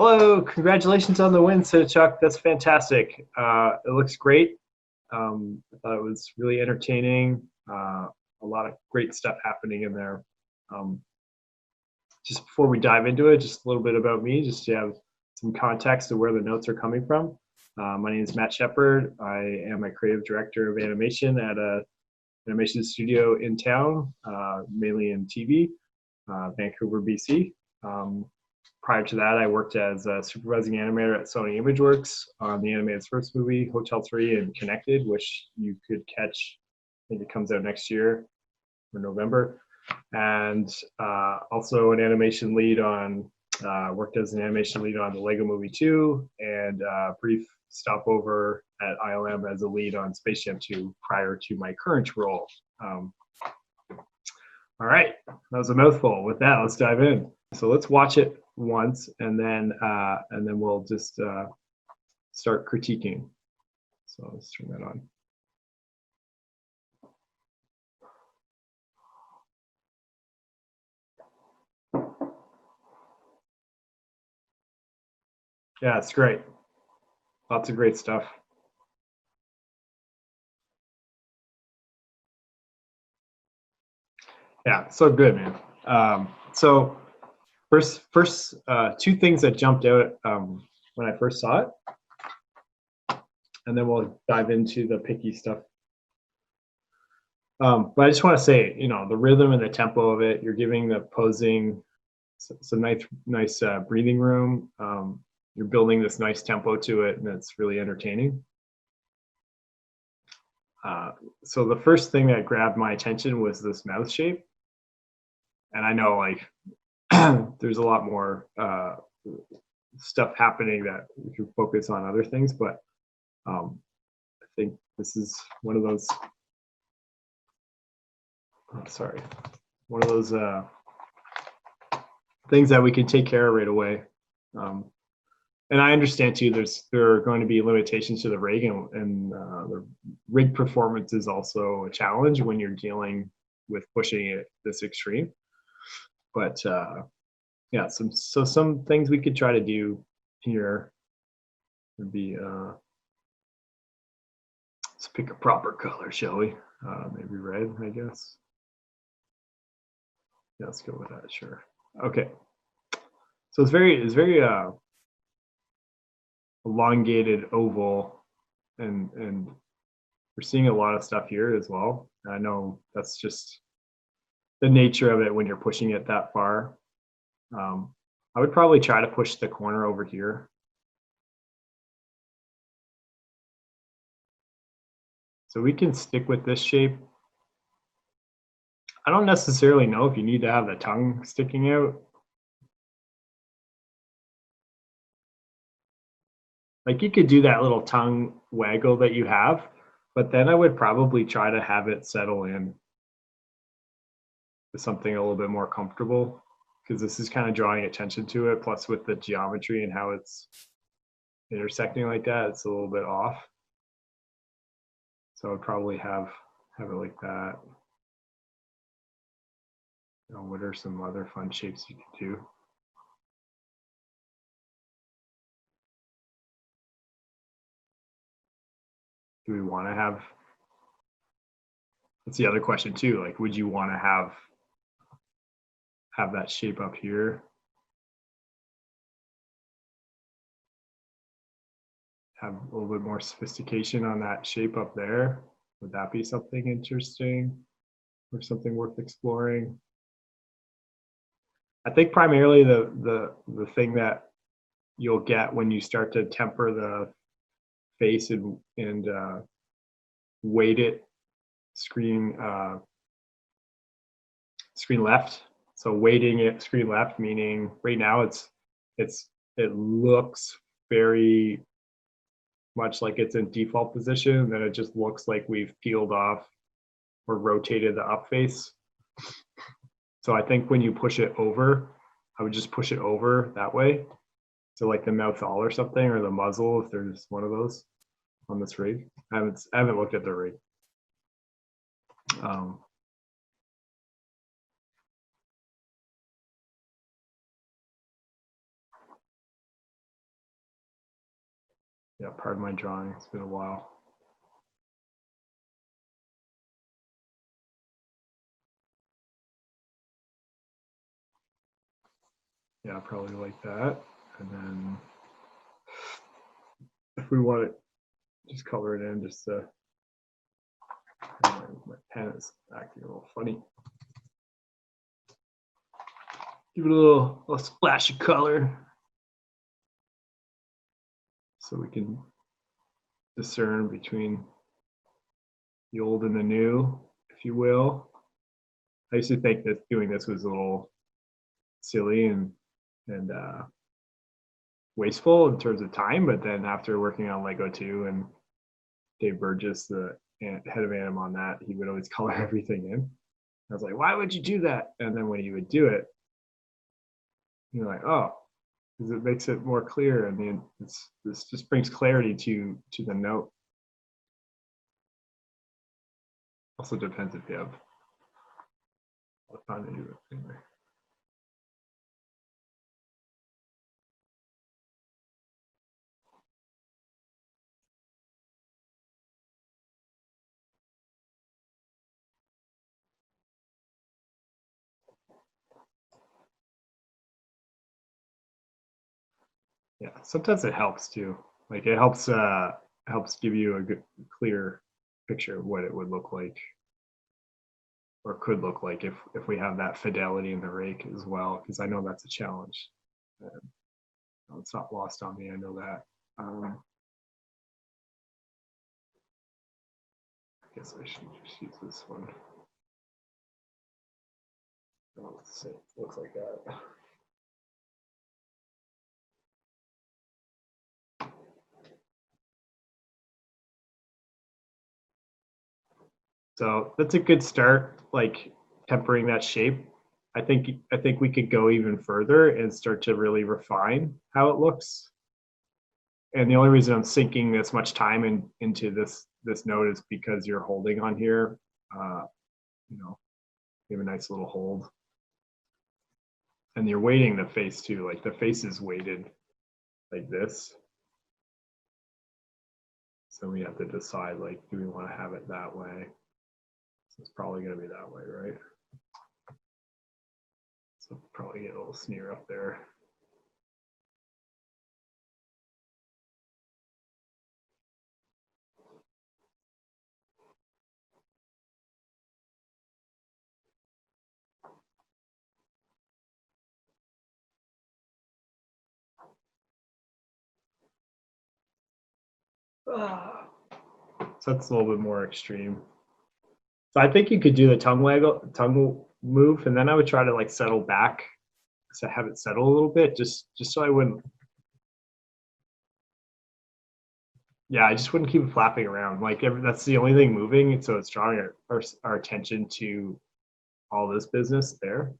Hello, congratulations on the win, SITTICHOK. That's fantastic. It looks great. I thought it was really entertaining. A lot of great stuff happening in there. Just before we dive into it, just a little bit about me, just to have some context of where the notes are coming from. My name is Matt Shepard. I am a creative director of animation at an animation studio in town, mainly in TV, Vancouver, BC. Prior to that, I worked as a supervising animator at Sony ImageWorks on the animated's first movie, Hotel 3 and Connected, which you could catch, I think it comes out next year or November. And also an animation lead on, worked as an animation lead on the Lego Movie 2 and a brief stopover at ILM as a lead on Space Jam 2 prior to my current role. All right, that was a mouthful. With that, let's dive in. So let's watch it once, and then we'll just start critiquing. So let's turn that on. Yeah, it's great. Lots of great stuff. Yeah, so good, man. So first, two things that jumped out when I first saw it, and then we'll dive into the picky stuff. But I just want to say, you know, the rhythm and the tempo of it, you're giving the posing some nice breathing room. You're building this nice tempo to it, and it's really entertaining. So the first thing that grabbed my attention was this mouth shape. And I know, like, there's a lot more stuff happening that we can focus on other things, but I think this is one of those, one of those things that we can take care of right away. And I understand too, there are going to be limitations to the rig, and the rig performance is also a challenge when you're dealing with pushing it this extreme. But yeah, some things we could try to do here would be, let's pick a proper color, shall we? Maybe red, I guess. Yeah, let's go with that, sure. Okay. So it's very elongated oval, and we're seeing a lot of stuff here as well. I know that's just the nature of it when you're pushing it that far. I would probably try to push the corner over here. So we can stick with this shape. I don't necessarily know if you need to have the tongue sticking out. Like, you could do that little tongue waggle that you have, but then I would probably try to have it settle in to something a little bit more comfortable, because this is kind of drawing attention to it. Plus, with the geometry and how it's intersecting like that, it's a little bit off. So I'd probably have it like that. You know, what are some other fun shapes you could do? Do we want to have, that's the other question too, like, would you want to have that shape up here? Have a little bit more sophistication on that shape up there? Would that be something interesting or something worth exploring? I think primarily the thing that you'll get when you start to temper the face and weight it screen left. So weighting it screen left, meaning right now it looks very much like it's in default position, and then it just looks like we've peeled off or rotated the up face. So I think when you push it over, I would just push it over that way. So like the mouth all or something, or the muzzle, if there's one of those on this rig. I haven't looked at the rig. Yeah, pardon my drawing. It's been a while. Yeah, probably like that. And then if we want to just color it in, just to, my pen is acting a little funny. Give it a little splash of color so we can discern between the old and the new, if you will. I used to think that doing this was a little silly and wasteful in terms of time, but then after working on Lego 2 and Dave Burgess, the head of Anim on that, he would always color everything in. I was like, why would you do that? And then when he would do it, you're like, oh, because it makes it more clear, and then this just brings clarity to the note. Also depends if you have what time to do it anyway. Yeah, sometimes it helps too. Like it helps give you a good, clear picture of what it would look like, or could look like, if we have that fidelity in the rake as well, because I know that's a challenge. It's not lost on me. I know that. I guess I should just use this one. Oh, let's see. It looks like that. So that's a good start, like tempering that shape. I think we could go even further and start to really refine how it looks. And the only reason I'm sinking this much time into this node is because you're holding on here. You know, you have a nice little hold. And you're weighting the face too, like the face is weighted like this. So we have to decide, like, do we want to have it that way? So it's probably going to be that way, right? So probably get a little sneer up there. So that's a little bit more extreme. So I think you could do the tongue move, and then I would try to like settle back, so have it settle a little bit, just so I wouldn't. Yeah, I just wouldn't keep it flapping around. Like that's the only thing moving, so it's drawing our attention to all this business there.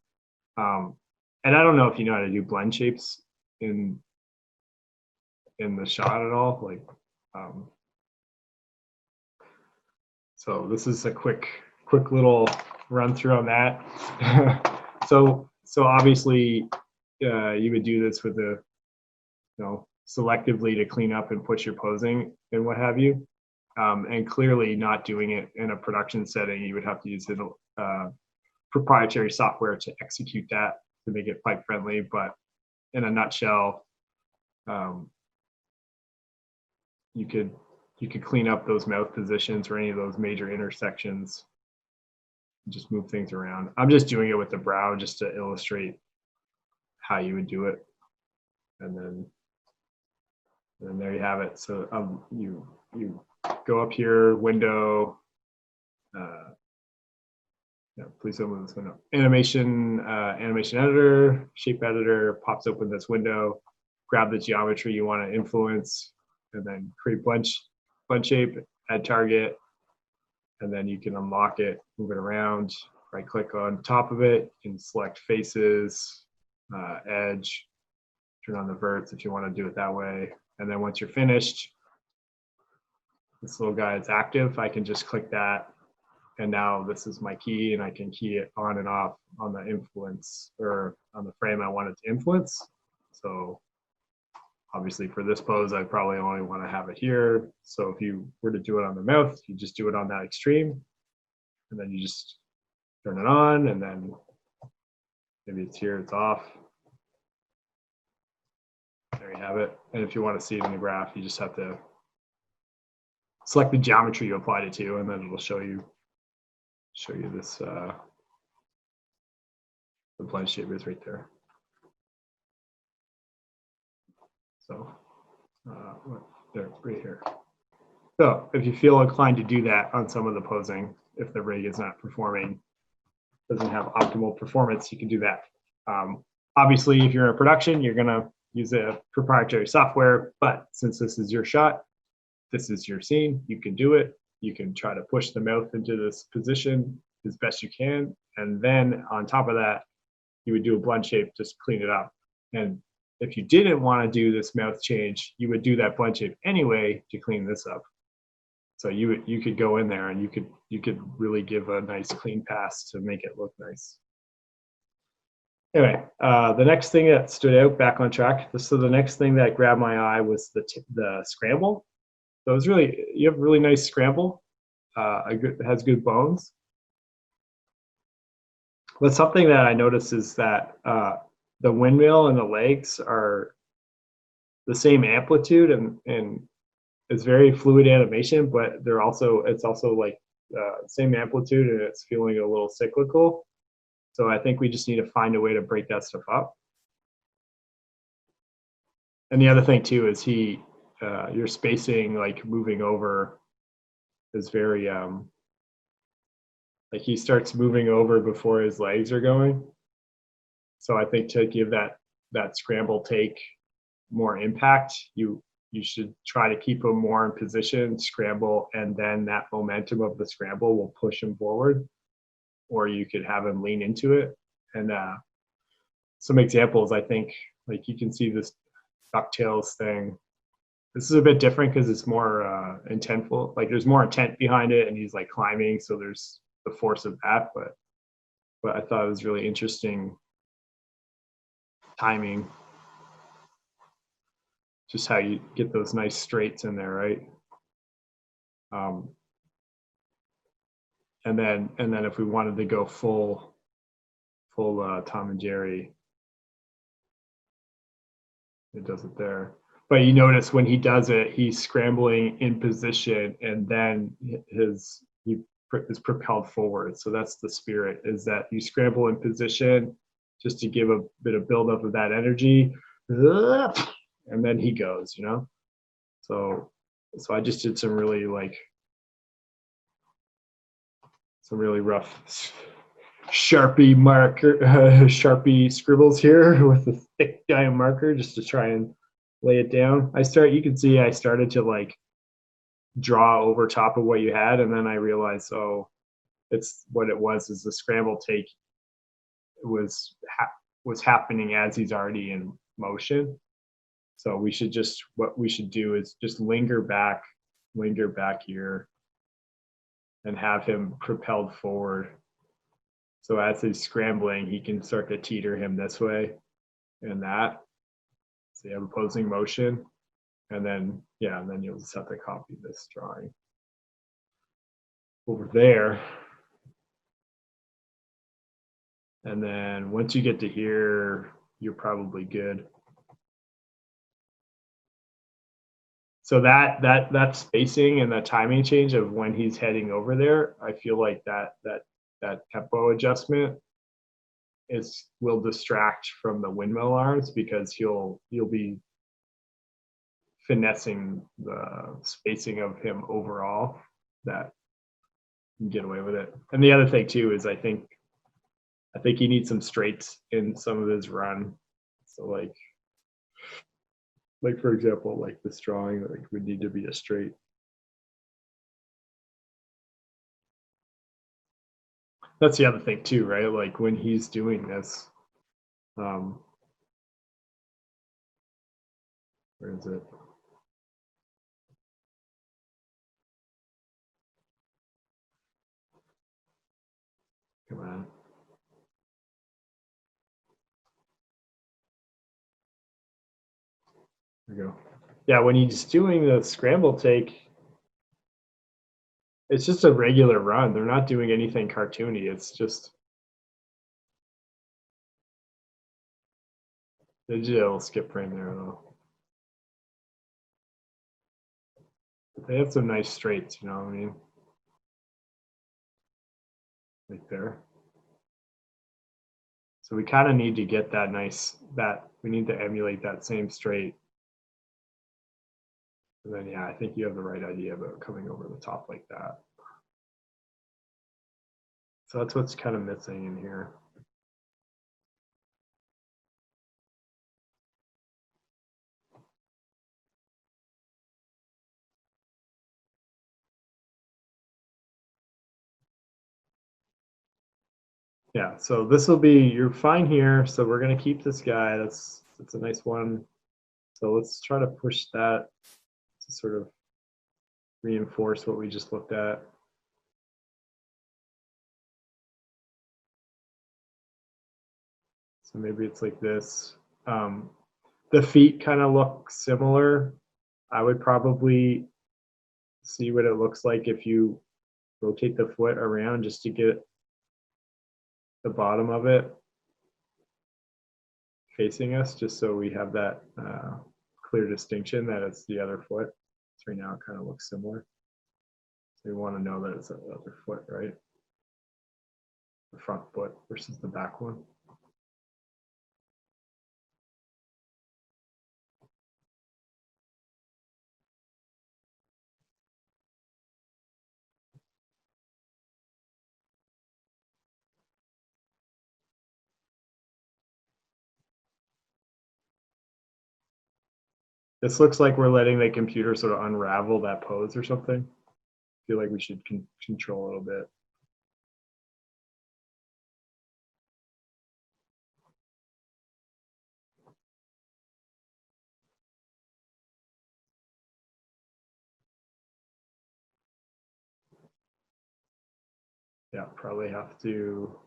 And I don't know if you know how to do blend shapes in the shot at all, like. So this is a quick little run through on that. so obviously you would do this with the, selectively to clean up and push your posing and what have you. And clearly not doing it in a production setting, you would have to use proprietary software to execute that to make it pipe friendly. But in a nutshell, you could clean up those mouth positions or any of those major intersections, just move things around. I'm just doing it with the brow just to illustrate how you would do it. And then there you have it. So you go up here, window, please open this window. Animation editor, shape editor pops open this window. Grab the geometry you want to influence, and then create blend shape, add target, and then you can unlock it, move it around, right click on top of it, you can select faces, edge, turn on the verts if you want to do it that way. And then once you're finished, this little guy is active. I can just click that, and now this is my key, and I can key it on and off on the influence, or on the frame I want it to influence. So Obviously for this pose, I probably only want to have it here. So if you were to do it on the mouth, you just do it on that extreme, and then you just turn it on, and then maybe it's here, it's off. There you have it. And if you want to see it in the graph, you just have to select the geometry you applied it to, and then it'll show you this the blend shape is right there. So there, right here. So if you feel inclined to do that on some of the posing, if the rig is not performing, doesn't have optimal performance, you can do that. Obviously, if you're in production, you're gonna use a proprietary software, but since this is your shot, this is your scene, you can do it. You can try to push the mouth into this position as best you can. And then on top of that, you would do a blend shape, just clean it up. And if you didn't want to do this mouth change, you would do that blend shape anyway to clean this up. So you could go in there and you could really give a nice clean pass to make it look nice. Anyway, the next thing that stood out, back on track. So the next thing that grabbed my eye was the scramble. So it's really, you have really nice scramble. It has good bones. But something that I noticed is that the windmill and the legs are the same amplitude, and it's very fluid animation, but it's also like same amplitude, and it's feeling a little cyclical. So I think we just need to find a way to break that stuff up. And the other thing too is your spacing, like moving over, is very like he starts moving over before his legs are going. So I think to give that scramble take more impact, you should try to keep him more in position, scramble, and then that momentum of the scramble will push him forward. Or you could have him lean into it. And some examples, I think, like you can see this DuckTales thing. This is a bit different because it's more intentful. Like there's more intent behind it, and he's like climbing, so there's the force of that. But I thought it was really interesting timing. Just how you get those nice straights in there, right? And then if we wanted to go full Tom and Jerry, it does it there. But you notice when he does it, he's scrambling in position, and then he is propelled forward. So that's the spirit, is that you scramble in position just to give a bit of buildup of that energy, and then he goes, you know? So I just did some really rough Sharpie scribbles here with a thick giant marker just to try and lay it down. You can see I started to like draw over top of what you had, and then I realized, oh, it's what it was, is the scramble take was happening as he's already in motion. So what we should do is just linger back here and have him propelled forward. So as he's scrambling, he can start to teeter him this way and that. So you have opposing motion, and then you'll just have to copy this drawing over there. And then once you get to here, you're probably good. So that spacing and that timing change of when he's heading over there, I feel like that tempo adjustment will distract from the windmill arms, because you'll be finessing the spacing of him overall, that you can get away with it. And the other thing too is I think he needs some straights in some of his run. So like for example, like this drawing, like would need to be a straight. That's the other thing too, right? Like when he's doing this, where is it? Come on. There we go. Yeah, when he's doing the scramble take, it's just a regular run. They're not doing anything cartoony. It's just digital skip frame there though. They have some nice straights, you know what I mean? Right there. So we kind of need to get that nice, we need to emulate that same straight. And then, yeah, I think you have the right idea about coming over the top like that. So that's what's kind of missing in here. Yeah, so this will be, you're fine here. So we're going to keep this guy. That's a nice one. So let's try to push that to sort of reinforce what we just looked at. So maybe it's like this. The feet kind of look similar. I would probably see what it looks like if you rotate the foot around just to get the bottom of it facing us, just so we have that clear distinction that it's the other foot. So right now it kind of looks similar. So we want to know that it's the other foot, right? The front foot versus the back one. This looks like we're letting the computer sort of unravel that pose or something. I feel like we should control a little bit. Yeah, probably have to.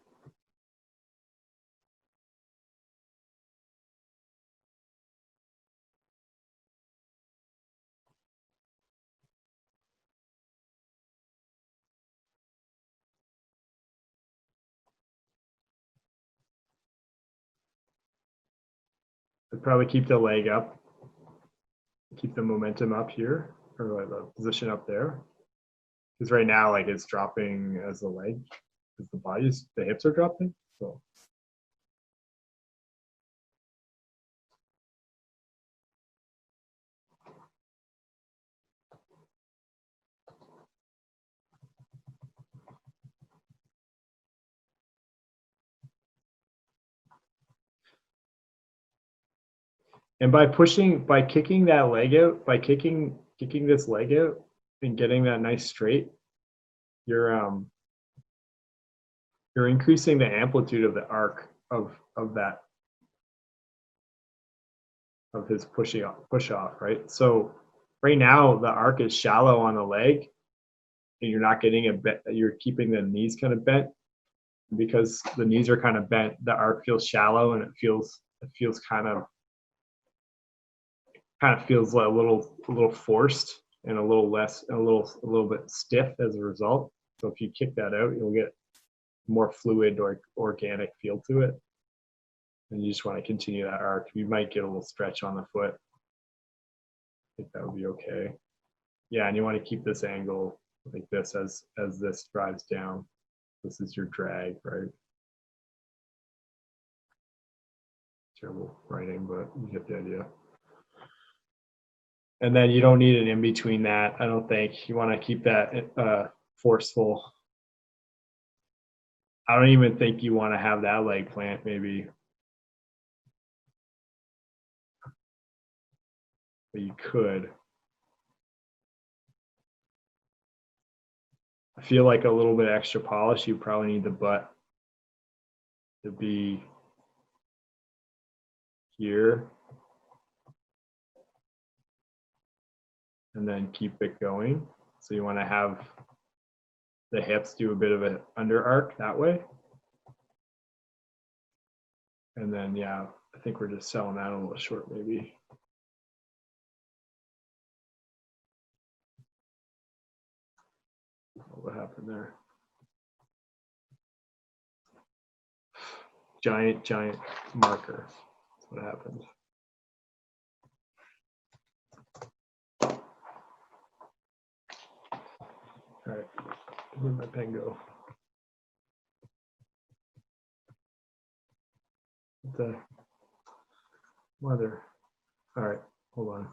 I'd probably keep the leg up, keep the momentum up here, or the position up there. Because right now, like it's dropping as the leg, because the hips are dropping. So and by kicking that leg out, by kicking this leg out and getting that nice straight, you're increasing the amplitude of the arc of that of his push off, right? So right now the arc is shallow on the leg, and you're not getting a bit. You're keeping the knees kind of bent. Because the knees are kind of bent, the arc feels shallow, and it feels kind of feels like a little forced and a little bit stiff as a result. So if you kick that out, you'll get more fluid or organic feel to it. And you just want to continue that arc. You might get a little stretch on the foot. I think that would be okay. Yeah, and you want to keep this angle like this as this drives down. This is your drag, right? Terrible writing, but you get the idea. And then you don't need an in between that. I don't think you want to keep that forceful. I don't even think you want to have that leg plant, maybe. But you could. I feel like a little bit extra polish, you probably need the butt to be here. And then keep it going. So you want to have the hips do a bit of an under arc that way. And then, yeah, I think we're just selling that a little short, maybe. what happened there. Giant marker. That's what happened. All right, where'd my pen go? The weather. All right, hold on.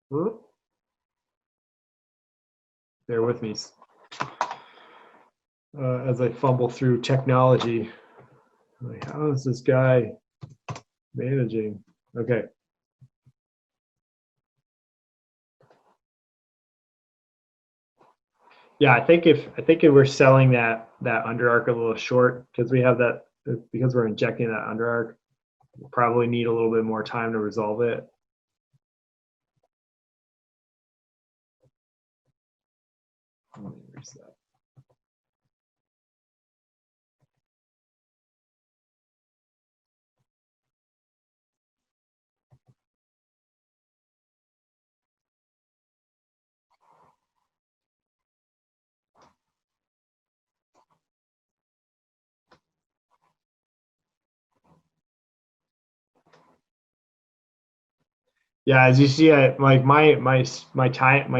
Whoop. Bear with me as I fumble through technology. Like, how is this guy managing? Okay. Yeah, I think if we're selling that under arc a little short because we have that because we're injecting that under arc, we'll probably need a little bit more time to resolve it. Let me reset. Yeah, as you see, like my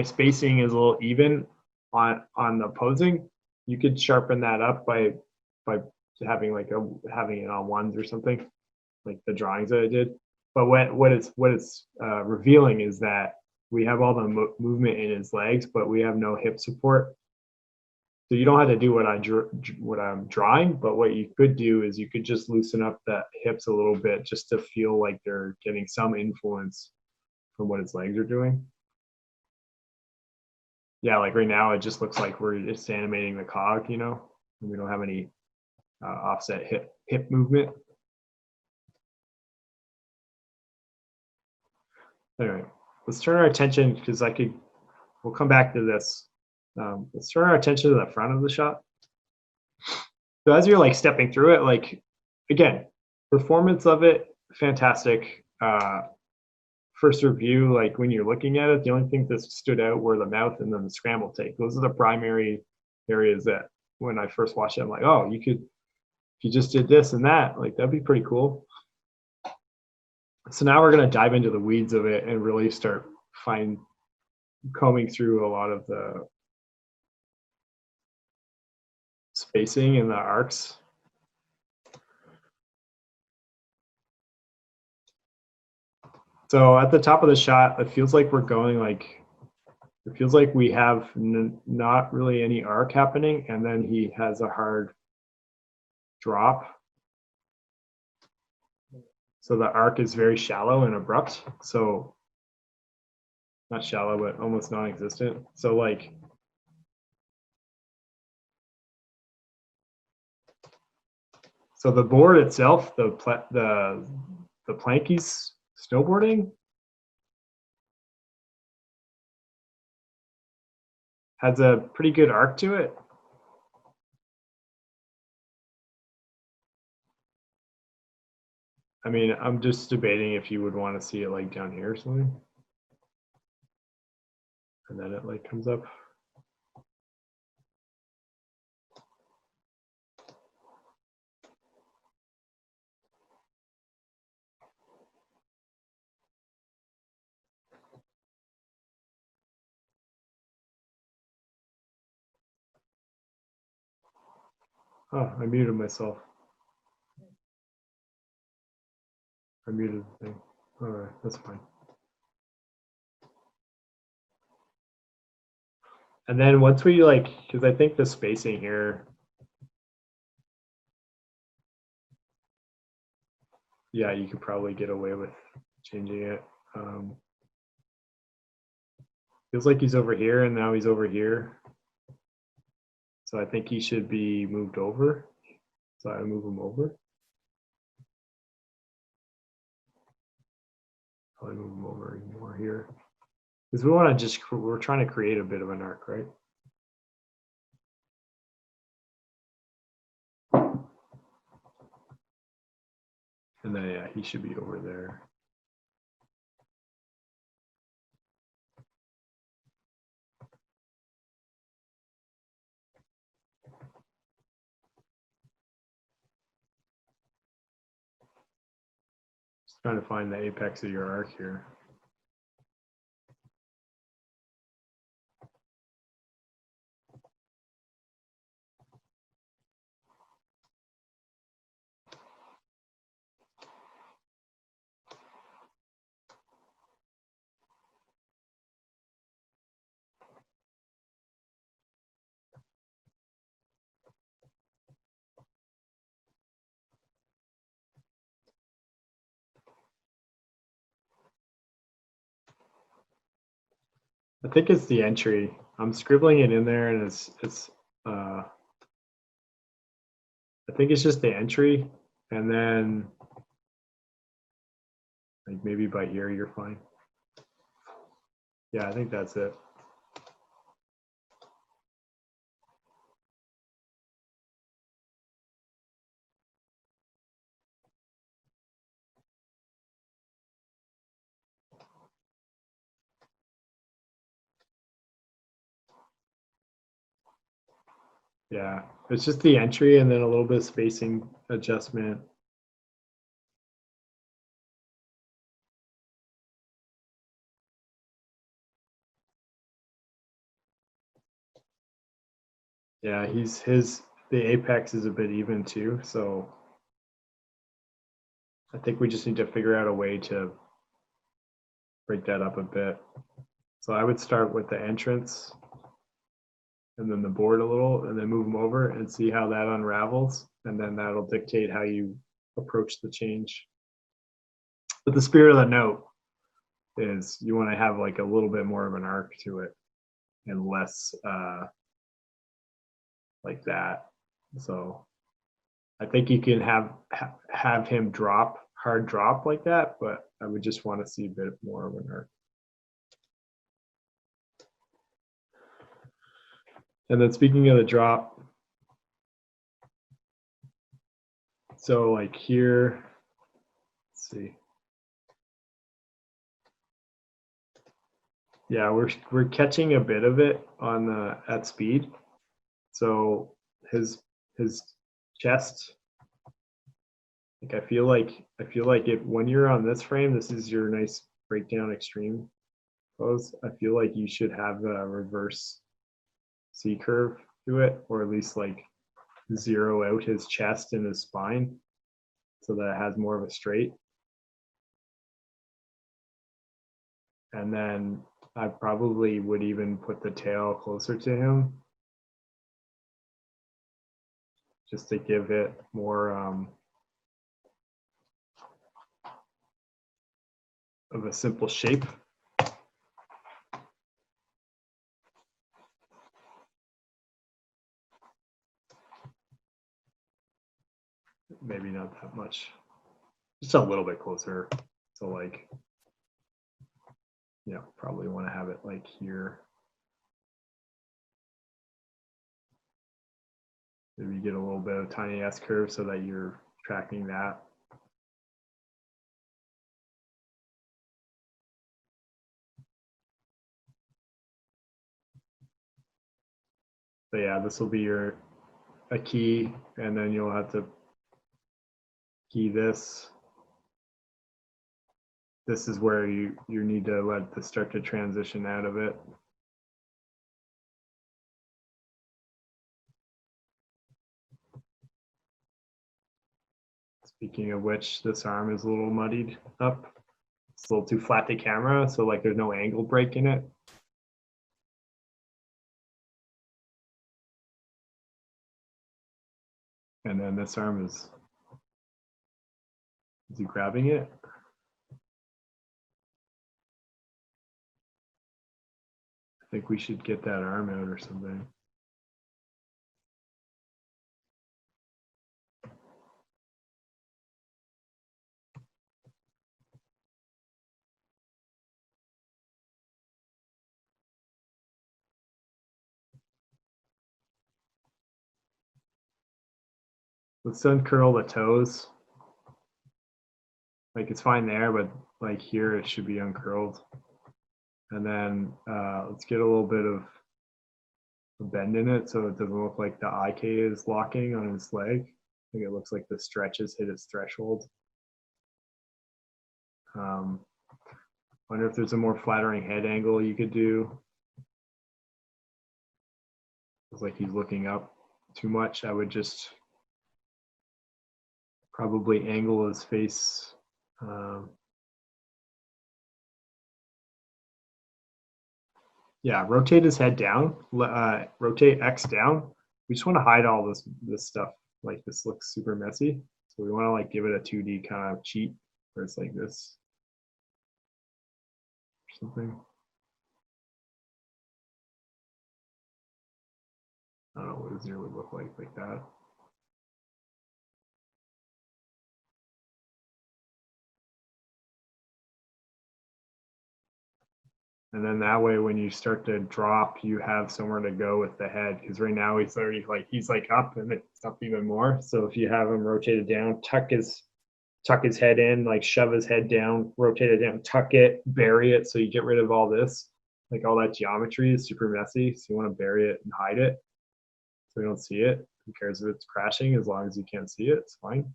spacing is a little even on the posing. You could sharpen that up by having having it on ones or something, like the drawings that I did. But what it's revealing is that we have all the movement in his legs, but we have no hip support. So you don't have to do what I'm drawing, but what you could do is you could just loosen up the hips a little bit just to feel like they're getting some influence from what his legs are doing. Yeah, like right now it just looks like we're just animating the cog, you know, and we don't have any offset hip movement. Anyway, let's turn our attention because we'll come back to this. Let's turn our attention to the front of the shot. So as you're like stepping through it, like again, performance of it, fantastic. First review, like when you're looking at it, the only thing that stood out were the mouth and then the scramble take. Those are the primary areas that when I first watched it, I'm like, oh, if you just did this and that, like that'd be pretty cool. So now we're gonna dive into the weeds of it and really start combing through a lot of the spacing and the arcs. So at the top of the shot, it feels like we're going it feels like we have not really any arc happening, and then he has a hard drop. So the arc is very shallow and abrupt. So not shallow, but almost non-existent. So like, so the board itself, the plank he's snowboarding has a pretty good arc to it. I mean, I'm just debating if you would want to see it like down here or something. And then it like comes up. Oh, I muted myself. I muted the thing. All right, that's fine. And then once we like, because I think the spacing here, yeah, you could probably get away with changing it. Feels like he's over here and now he's over here. So I think he should be moved over. So I move him over. Probably move him over more here. Because we want to we're trying to create a bit of an arc, right? And then, yeah, he should be over there. Trying to find the apex of your arc here. I think it's the entry. I'm scribbling it in there, and I think it's just the entry, and then like maybe by ear you're fine. Yeah, I think that's it. Yeah, it's just the entry and then a little bit of spacing adjustment. Yeah, the apex is a bit even too, so I think we just need to figure out a way to break that up a bit. So I would start with the entrance and then the board a little, and then move them over and see how that unravels, and then that'll dictate how you approach the change. But the spirit of the note is you want to have like a little bit more of an arc to it and less like that. So I think you can have him hard drop like that, but I would just want to see a bit more of an arc. And then speaking of the drop, so like here, let's see. Yeah, we're catching a bit of it on the at speed. So his chest, like I feel like it when you're on this frame, this is your nice breakdown extreme pose. I feel like you should have a reverse C curve to it, or at least like zero out his chest and his spine so that it has more of a straight. And then I probably would even put the tail closer to him just to give it more of a simple shape. Maybe not that much, just a little bit closer. So like, yeah, probably want to have it like here. Maybe get a little bit of tiny S curve so that you're tracking that. So yeah, this will be a key, and then you'll have to key this. This is where you need to let the start to transition out of it. Speaking of which, this arm is a little muddied up. It's a little too flat to camera, so like there's no angle break in it. And then this arm is he grabbing it? I think we should get that arm out or something. Let's uncurl the toes. Like it's fine there, but like here it should be uncurled. And then let's get a little bit of a bend in it so it doesn't look like the IK is locking on his leg. I think it looks like the stretch has hit its threshold. Wonder if there's a more flattering head angle you could do. It's like he's looking up too much. I would just probably angle his face. Yeah, rotate his head down, rotate X down. We just want to hide all this stuff. Like this looks super messy. So we want to like give it a 2D kind of cheat where it's like this or something. I don't know what his ear would look like that. And then that way, when you start to drop, you have somewhere to go with the head. Because right now he's already he's up and it's up even more. So if you have him rotated down, tuck his head in, like shove his head down, rotate it down, tuck it, bury it. So you get rid of all this, like all that geometry is super messy. So you want to bury it and hide it so we don't see it. Who cares if it's crashing? As long as you can't see it, it's fine.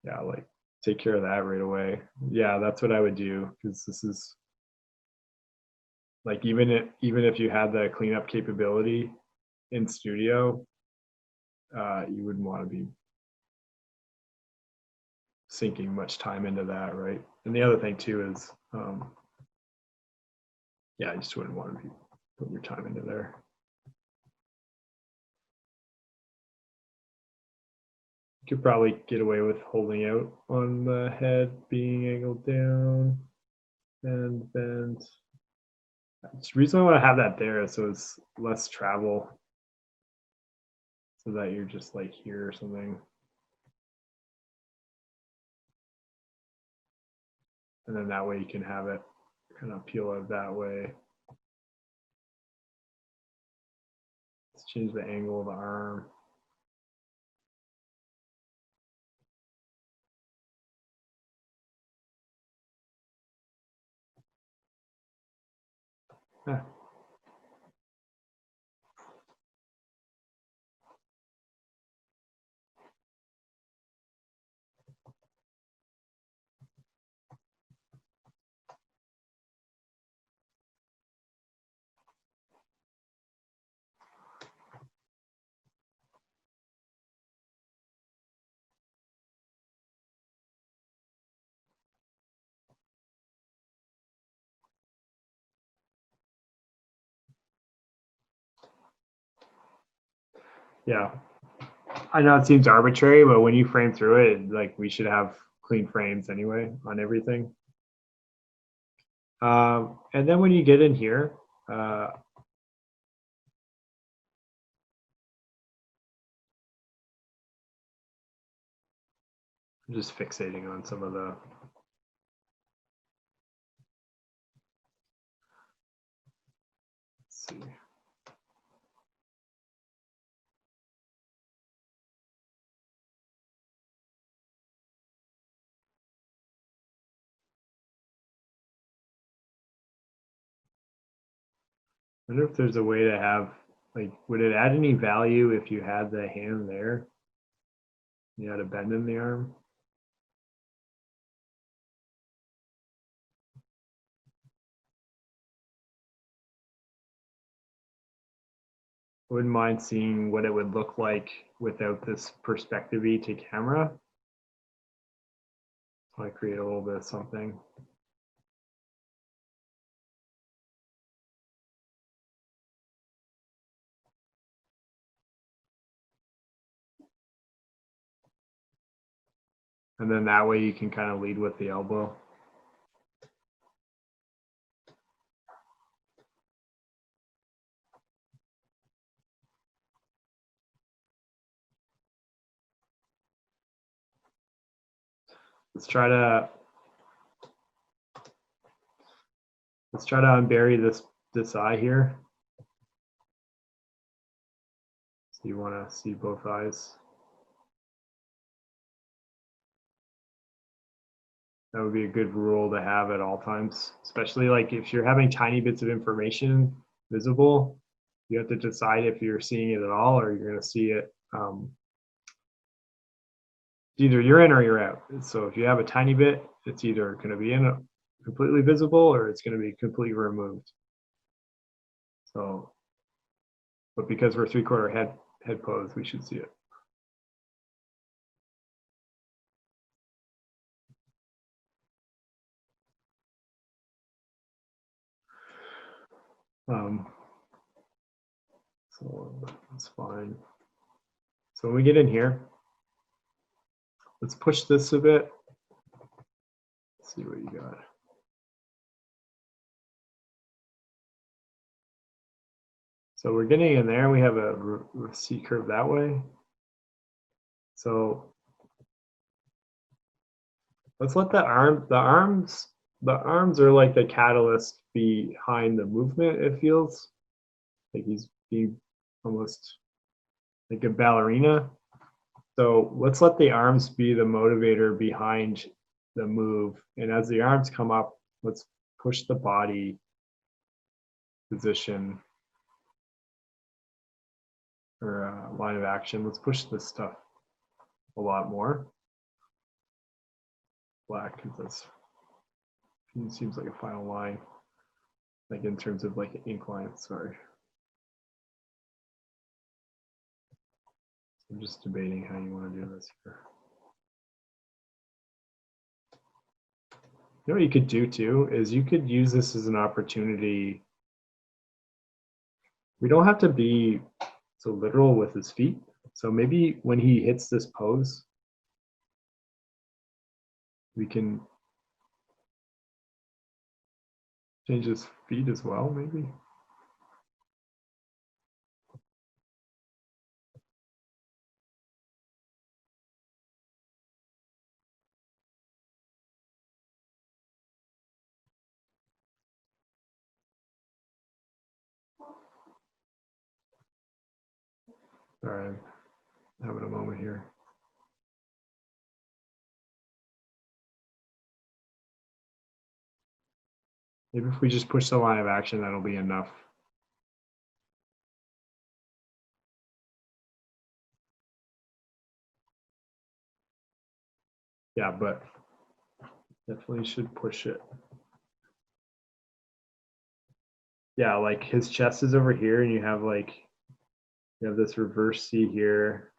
Yeah, like take care of that right away. Yeah, that's what I would do, because this is like even if you had the cleanup capability in studio, you wouldn't want to be sinking much time into that, right? And the other thing too is, yeah, I just wouldn't want to be putting your time into there. You could probably get away with holding out on the head being angled down and bent. The reason I want to have that there is so it's less travel, so that you're just like here or something. And then that way you can have it kind of peel out that way. Let's change the angle of the arm. Ah. Yeah, I know it seems arbitrary, but when you frame through it, like we should have clean frames anyway on everything. And then when you get in here, I'm just fixating on some of the. Let's see. I wonder if there's a way to have, like, would it add any value if you had the hand there? You had a bend in the arm? I wouldn't mind seeing what it would look like without this perspective-y to camera. So I create a little bit of something. And then that way you can kind of lead with the elbow. Let's try to unbury this eye here. So you want to see both eyes. That would be a good rule to have at all times, especially like if you're having tiny bits of information visible, you have to decide if you're seeing it at all or you're going to see it. Either you're in or you're out. So if you have a tiny bit, it's either going to be completely visible or it's going to be completely removed. So, but because we're 3/4 head pose, we should see it. So that's fine. So when we get in here, let's push this a bit. Let's see what you got. So we're getting in there. We have a C curve that way. So let's let the arms are like the catalyst behind the movement. It feels like he's being almost like a ballerina. So let's let the arms be the motivator behind the move. And as the arms come up, let's push the body position or line of action. Let's push this stuff a lot more. Black, because it seems like a final line, like in terms of like incline, sorry. I'm just debating how you want to do this here. You know what you could do too is you could use this as an opportunity. We don't have to be so literal with his feet. So maybe when he hits this pose, we can change his feet as well, maybe. Sorry, I'm having a moment here. Maybe if we just push the line of action, that'll be enough. Yeah, but definitely should push it. Yeah, like his chest is over here and you have this reverse C here,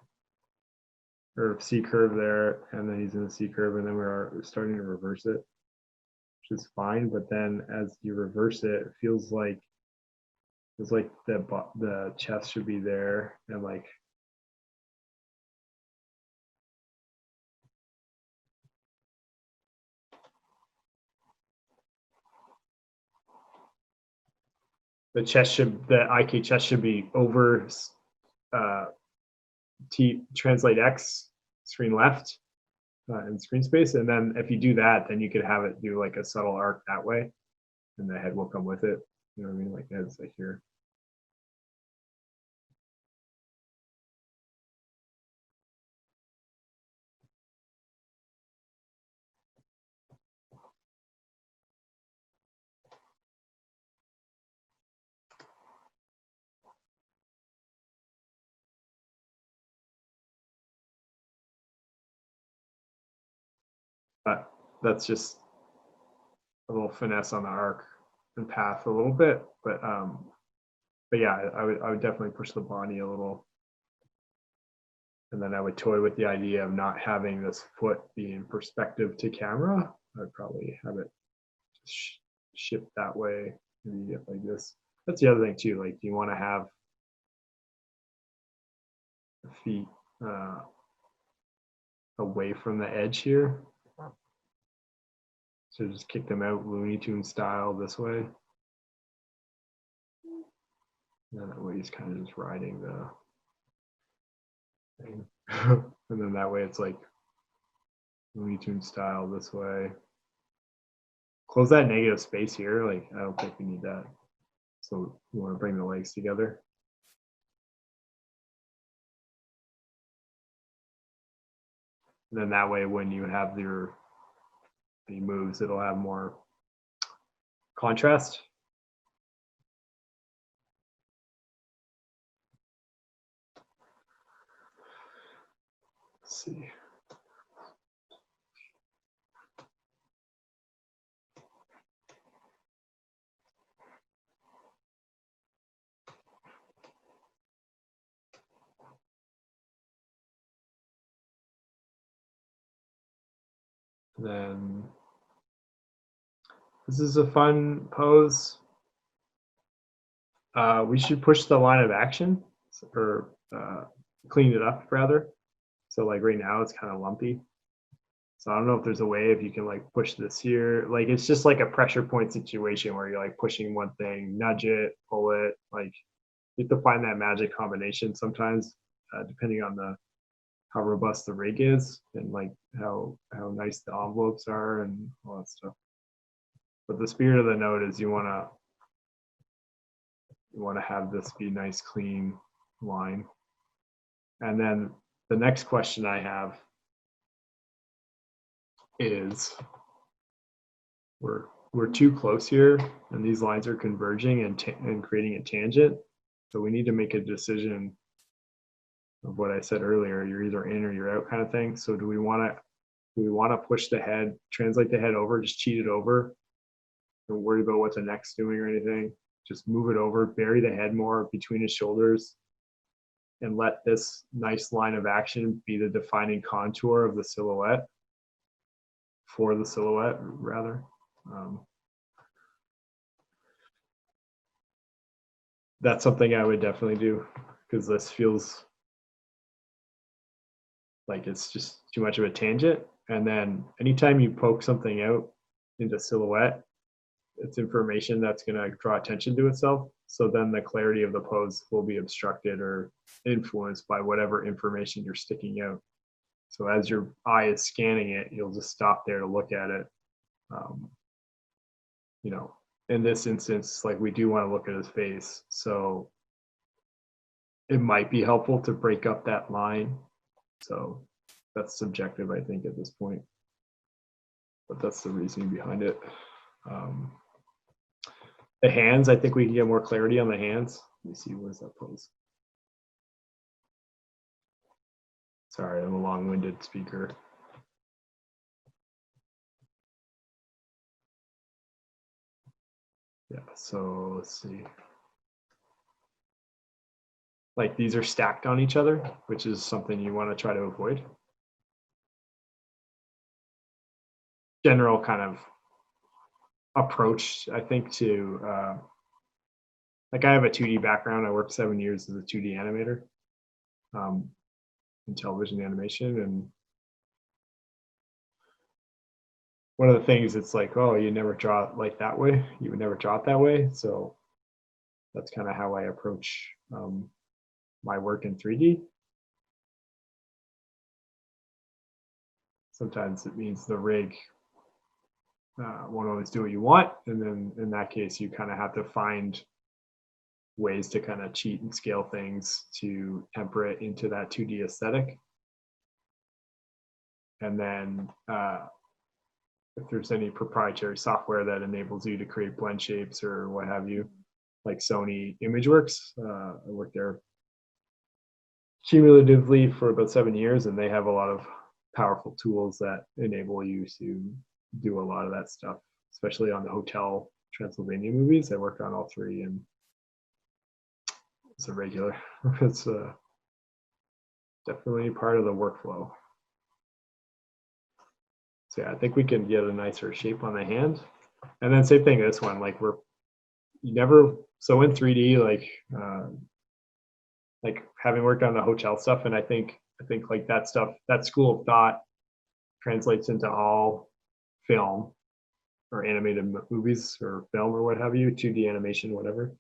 or C curve there, and then he's in the C curve, and then we're starting to reverse it, which is fine. But then as you reverse it, it feels like it's like the chest should be there, and like the IK chest should be over T translate X screen left in screen space, and then if you do that, then you could have it do like a subtle arc that way, and the head will come with it. You know what I mean? Like it's like here. But that's just a little finesse on the arc and path a little bit. But yeah, I would definitely push the body a little. And then I would toy with the idea of not having this foot be in perspective to camera. I'd probably have it shift that way. Maybe get like this. That's the other thing too. Like, you want to have the feet away from the edge here. So just kick them out Looney Tunes style this way. And that way he's kind of just riding the thing. And then that way it's like Looney Tunes style this way. Close that negative space here. Like, I don't think we need that. So you want to bring the legs together. And then that way, when you have your moves, it'll have more contrast. Let's see. And then this is a fun pose. We should push the line of action, or clean it up rather. So like right now it's kind of lumpy. So I don't know if there's a way if you can like push this here. Like it's just like a pressure point situation where you're like pushing one thing, nudge it, pull it. Like you have to find that magic combination sometimes, depending on how robust the rig is and like how nice the envelopes are and all that stuff. But the spirit of the note is you want to have this be nice, clean line. And then the next question I have is we're too close here and these lines are converging and creating a tangent. So we need to make a decision of what I said earlier. You're either in or you're out kind of thing. So do we want to push the head, translate the head over, just cheat it over? Don't worry about what the neck's doing or anything. Just move it over, bury the head more between his shoulders, and let this nice line of action be the defining contour of the silhouette, for the silhouette rather. That's something I would definitely do, because this feels like it's just too much of a tangent. And then anytime you poke something out into silhouette, it's information that's going to draw attention to itself. So then the clarity of the pose will be obstructed or influenced by whatever information you're sticking out. So as your eye is scanning it, you'll just stop there to look at it. You know, in this instance, like we do want to look at his face. So it might be helpful to break up that line. So that's subjective, I think, at this point. But that's the reasoning behind it. The hands, I think we can get more clarity on the hands. Let me see, where's that pose? Sorry, I'm a long-winded speaker. Yeah, so let's see. Like these are stacked on each other, which is something you want to try to avoid. General kind of approach, I think, to like I have a 2D background. I worked 7 years as a 2D animator in television animation, and one of the things it's like, oh, you never draw it like that way. You would never draw it that way. So that's kind of how I approach my work in 3D. Sometimes it means the rig won't always do what you want, and then in that case you kind of have to find ways to kind of cheat and scale things to temper it into that 2D aesthetic. And then if there's any proprietary software that enables you to create blend shapes or what have you, like Sony ImageWorks, I worked there cumulatively for about 7 years, and they have a lot of powerful tools that enable you to do a lot of that stuff, especially on the Hotel Transylvania movies. I worked on all three, and it's a regular. It's definitely part of the workflow. So yeah, I think we can get a nicer shape on the hand. And then same thing, this one, like so in 3D, like having worked on the hotel stuff, and I think like that stuff, that school of thought translates into all film or animated movies or film or what have you, 2D animation, whatever.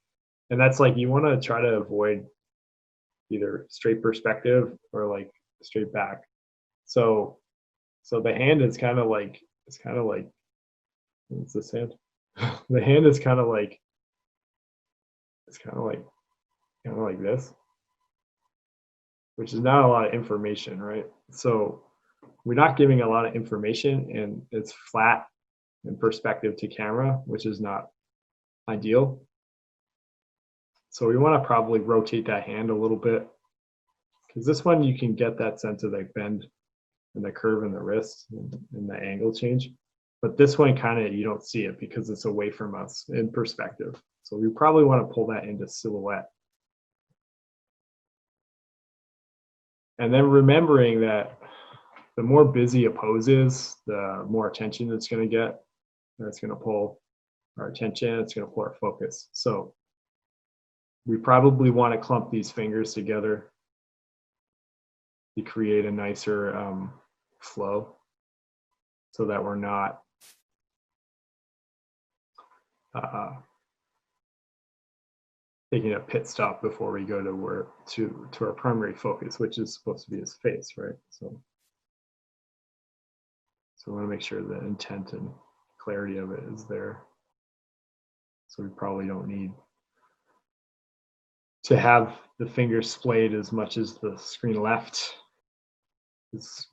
And that's like, you want to try to avoid either straight perspective or like straight back. So the hand is kind of like, what's this hand? The hand is kind of like this, which is not a lot of information, right? So we're not giving a lot of information, and it's flat in perspective to camera, which is not ideal. So we want to probably rotate that hand a little bit, because this one you can get that sense of like bend and the curve in the wrist and the angle change. But this one kind of, you don't see it because it's away from us in perspective. So we probably want to pull that into silhouette. And then remembering that the more busy a pose is, the more attention it's going to get. And it's going to pull our attention, it's going to pull our focus. So we probably want to clump these fingers together to create a nicer flow so that we're not taking a pit stop before we go to our primary focus, which is supposed to be his face, right? So we want to make sure the intent and clarity of it is there. So we probably don't need to have the fingers splayed as much as the screen left.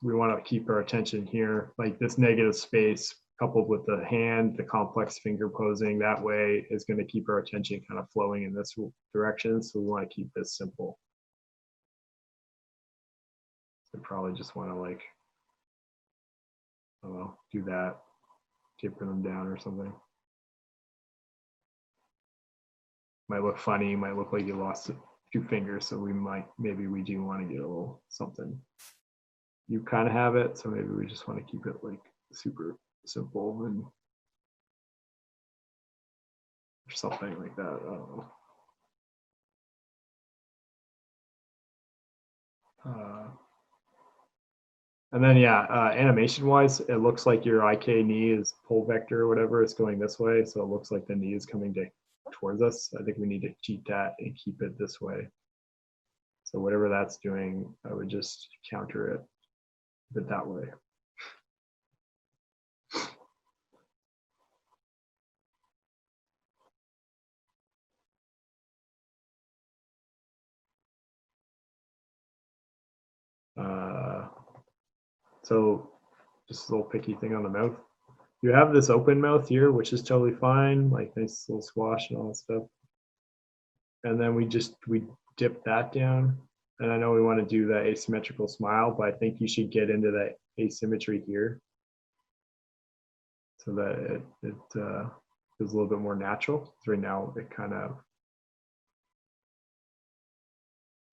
We want to keep our attention here, like this negative space coupled with the hand, the complex finger posing that way is going to keep our attention kind of flowing in this direction. So we want to keep this simple. So probably just want to like, I don't know, do that, taper them down or something. Might look funny, might look like you lost 2 fingers, so maybe we do want to get a little something. You kind of have it, so maybe we just want to keep it like super simple and or something like that. I don't know. And then animation wise, it looks like your IK knee is pull vector or whatever. It's going this way, so it looks like the knee is coming towards us. I think we need to cheat that and keep it this way. So whatever that's doing, I would just counter it a bit that way. So just a little picky thing on the mouth. You have this open mouth here, which is totally fine, like nice little squash and all that stuff. And then we dip that down. And I know we want to do that asymmetrical smile, but I think you should get into that asymmetry here so that it feels a little bit more natural. So right now it kind of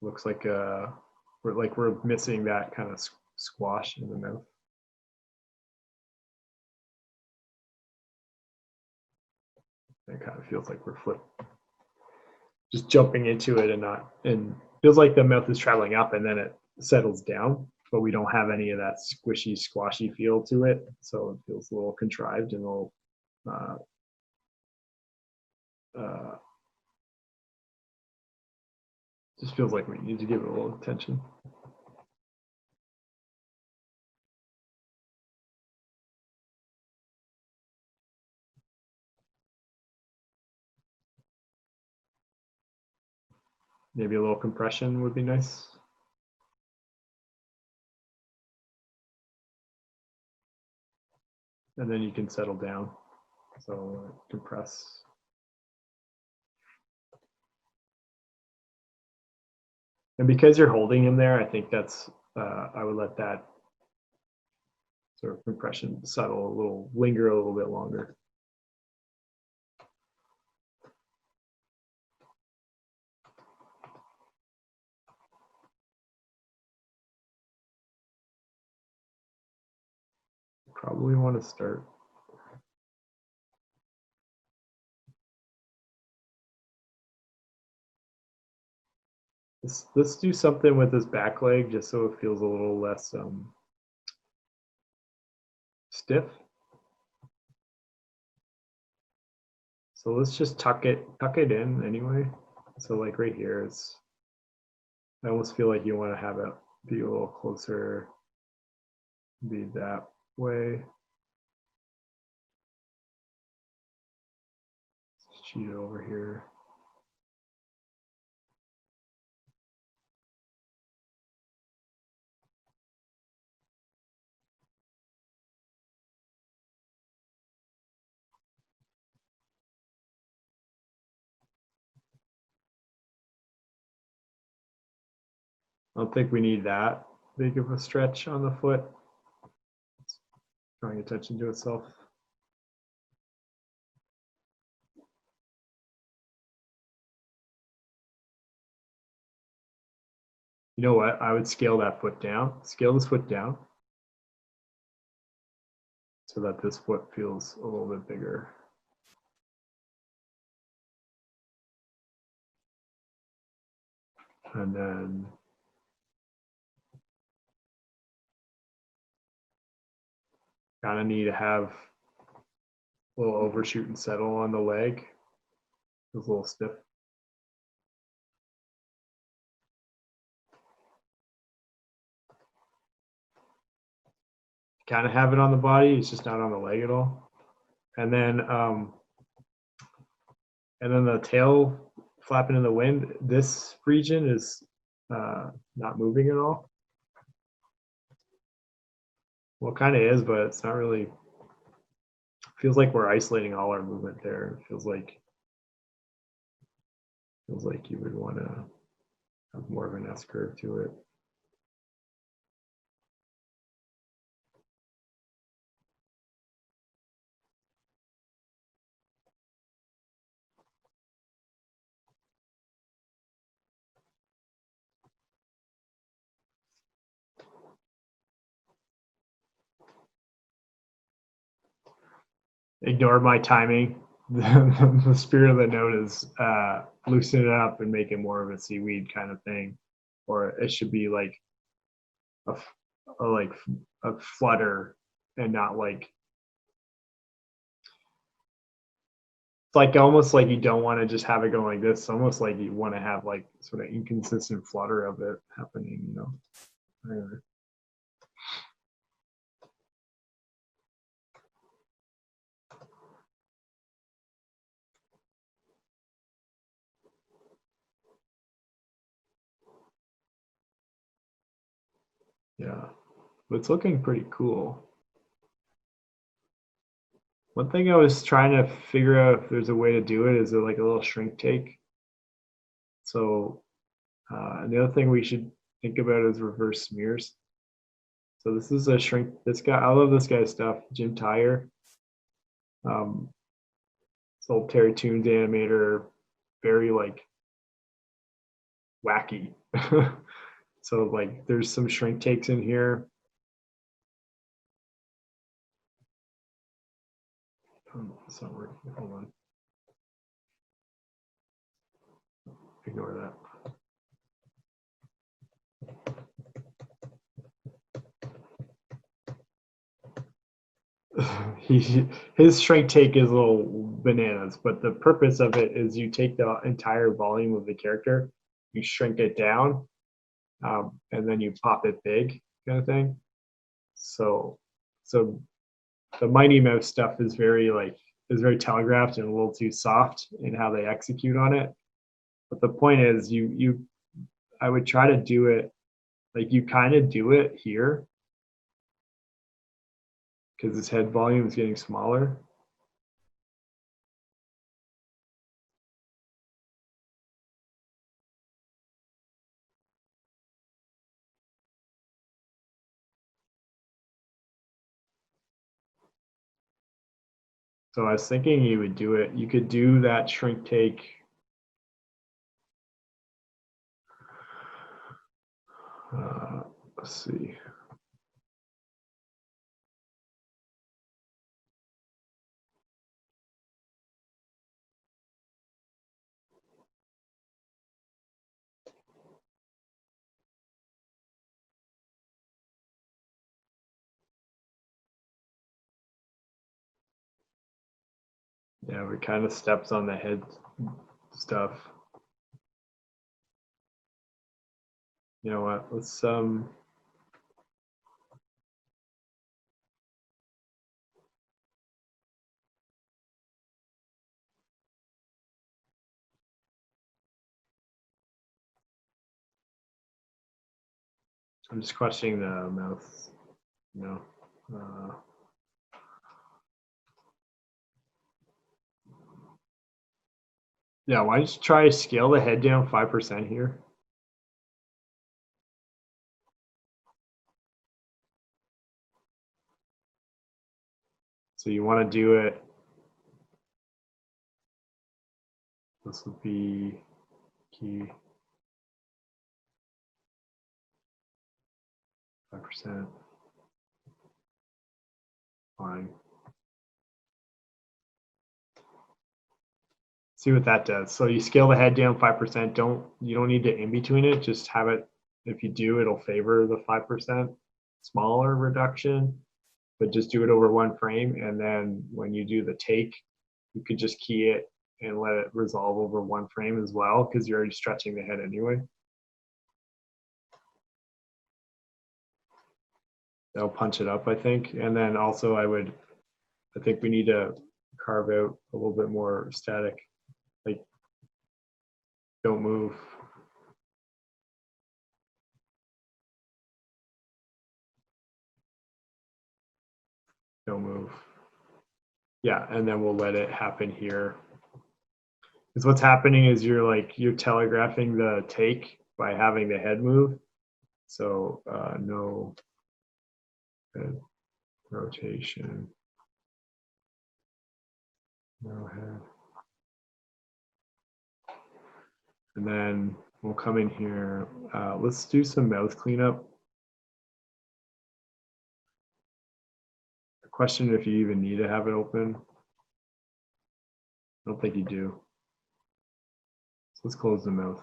looks like we're missing that kind of squash in the mouth. It kind of feels like we're just jumping into it and feels like the mouth is traveling up and then it settles down, but we don't have any of that squishy, squashy feel to it. So it feels a little contrived and a little just feels like we need to give it a little attention. Maybe a little compression would be nice. And then you can settle down. So compress. And because you're holding him there, I think that's, I would let that sort of compression settle linger a little bit longer. Probably want to start. Let's do something with his back leg just so it feels a little less stiff. So let's just tuck it in anyway. So like right here, I almost feel like you want to have it be a little closer, be that way. Let's cheat it over here. I don't think we need that big of a stretch on the foot. It's drawing attention to itself. You know what? I would scale that foot down. Scale this foot down. so that this foot feels a little bit bigger. And then kind of need to have a little overshoot and settle on the leg. It's a little stiff. Kind of have it on the body, it's just not on the leg at all. And then the tail flapping in the wind, this region is not moving at all. Well, it kind of is, but it's not really. It feels like we're isolating all our movement there. It feels like you would want to have more of an S curve to it. Ignore my timing. The spirit of the note is loosen it up and make it more of a seaweed kind of thing, or it should be like a flutter and not like. It's like almost like you don't want to just have it go like this. It's almost like you want to have like sort of inconsistent flutter of it happening, you know. Anyway. Yeah, but it's looking pretty cool. One thing I was trying to figure out if there's a way to do it is like a little shrink take. So the other thing we should think about is reverse smears. So this is a shrink. This guy, I love this guy's stuff. Jim Tyre, this old Terry Toons animator, very like wacky. So like there's some shrink takes in here. It's not working. Hold on. Ignore that. His shrink take is a little bananas, but the purpose of it is you take the entire volume of the character, you shrink it down, and then you pop it big, kind of thing. So the Mighty Mouse stuff is very telegraphed and a little too soft in how they execute on it. But the point is, I would try to do it like you kind of do it here, because his head volume is getting smaller. So I was thinking you would do it. You could do that shrink take. Let's see. Yeah, we kind of stepped on the head stuff. You know what? Let's I'm just questioning the mouth. You know. Yeah, why don't you try to scale the head down 5% here? So you want to do it. This would be key. 5%. Fine. see what that does. So you scale the head down 5%. You don't need to in between it. Just have it. If you do, it'll favor the 5% smaller reduction, but just do it over one frame. And then when you do the take, you could just key it and let it resolve over one frame as well, because you're already stretching the head anyway. That'll punch it up, I think. And then also I think we need to carve out a little bit more static, like don't move. Don't move. Yeah, and then we'll let it happen here. Because what's happening is you're telegraphing the take by having the head move. So no head rotation, no head. And then we'll come in here. Let's do some mouth cleanup. The question if you even need to have it open. I don't think you do. So let's close the mouth.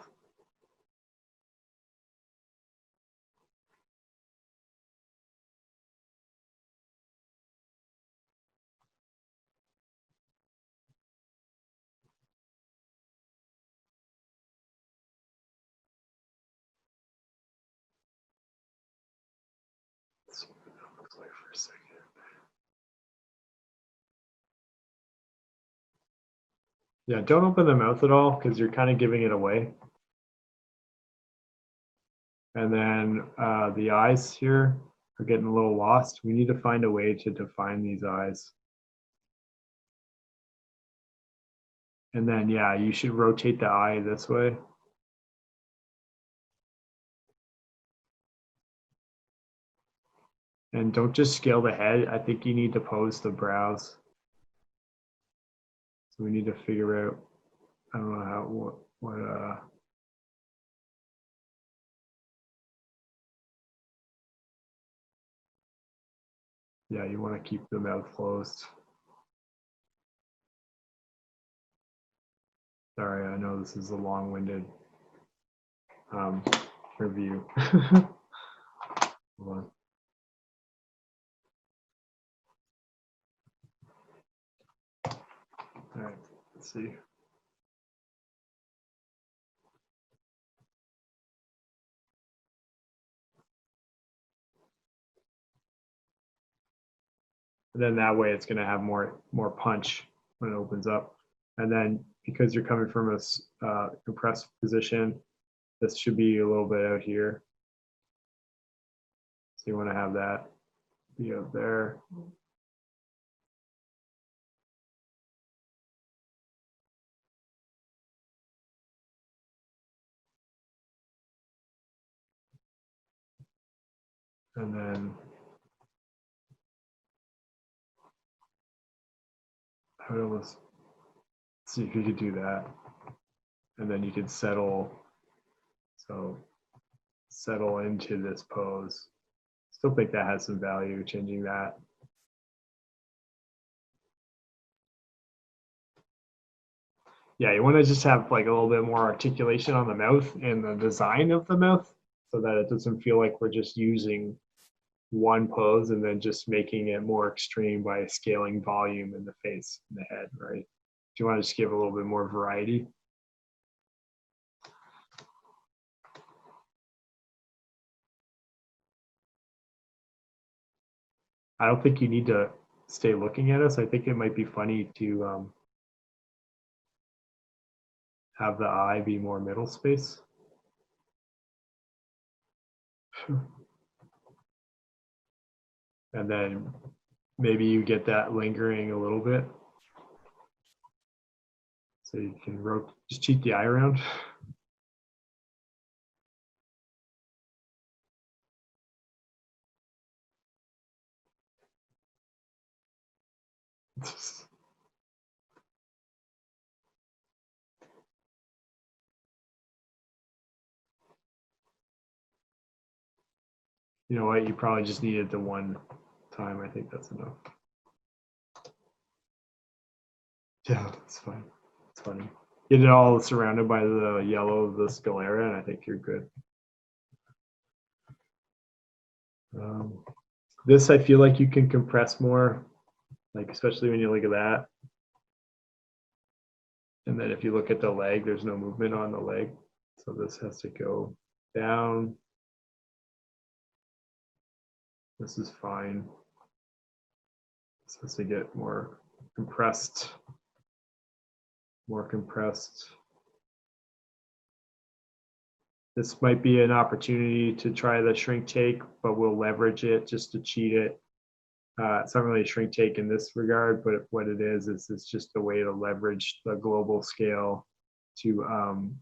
Let's see what that looks like for a second. Yeah, don't open the mouth at all because you're kind of giving it away. And then the eyes here are getting a little lost. We need to find a way to define these eyes. And then, yeah, you should rotate the eye this way. And don't just scale the head. I think you need to pose the brows. So we need to figure out, I don't know how, yeah, you want to keep the mouth closed. Sorry, I know this is a long-winded review. Hold on. All right, let's see. And then that way it's going to have more punch when it opens up. And then because you're coming from a compressed position, this should be a little bit out here. So you want to have that be out there. And then I would almost see if you could do that. And then you could settle into this pose. Still think that has some value, changing that. Yeah, you want to just have like a little bit more articulation on the mouth and the design of the mouth so that it doesn't feel like we're just using one pose and then just making it more extreme by scaling volume in the face and the head, right? Do you want to just give a little bit more variety? I don't think you need to stay looking at us. I think it might be funny to have the eye be more middle space. And then maybe you get that lingering a little bit. So you can just cheat the eye around. You know what? You probably just needed the one time. I think that's enough. Yeah, that's fine. It's funny. get it all surrounded by the yellow of the sclera, and I think you're good. This, I feel like you can compress more, like especially when you look at that. And then if you look at the leg, there's no movement on the leg. So this has to go down. This is fine. This has to get more compressed. More compressed. This might be an opportunity to try the shrink take, but we'll leverage it just to cheat it. It's not really a shrink take in this regard, but what it is it's just a way to leverage the global scale to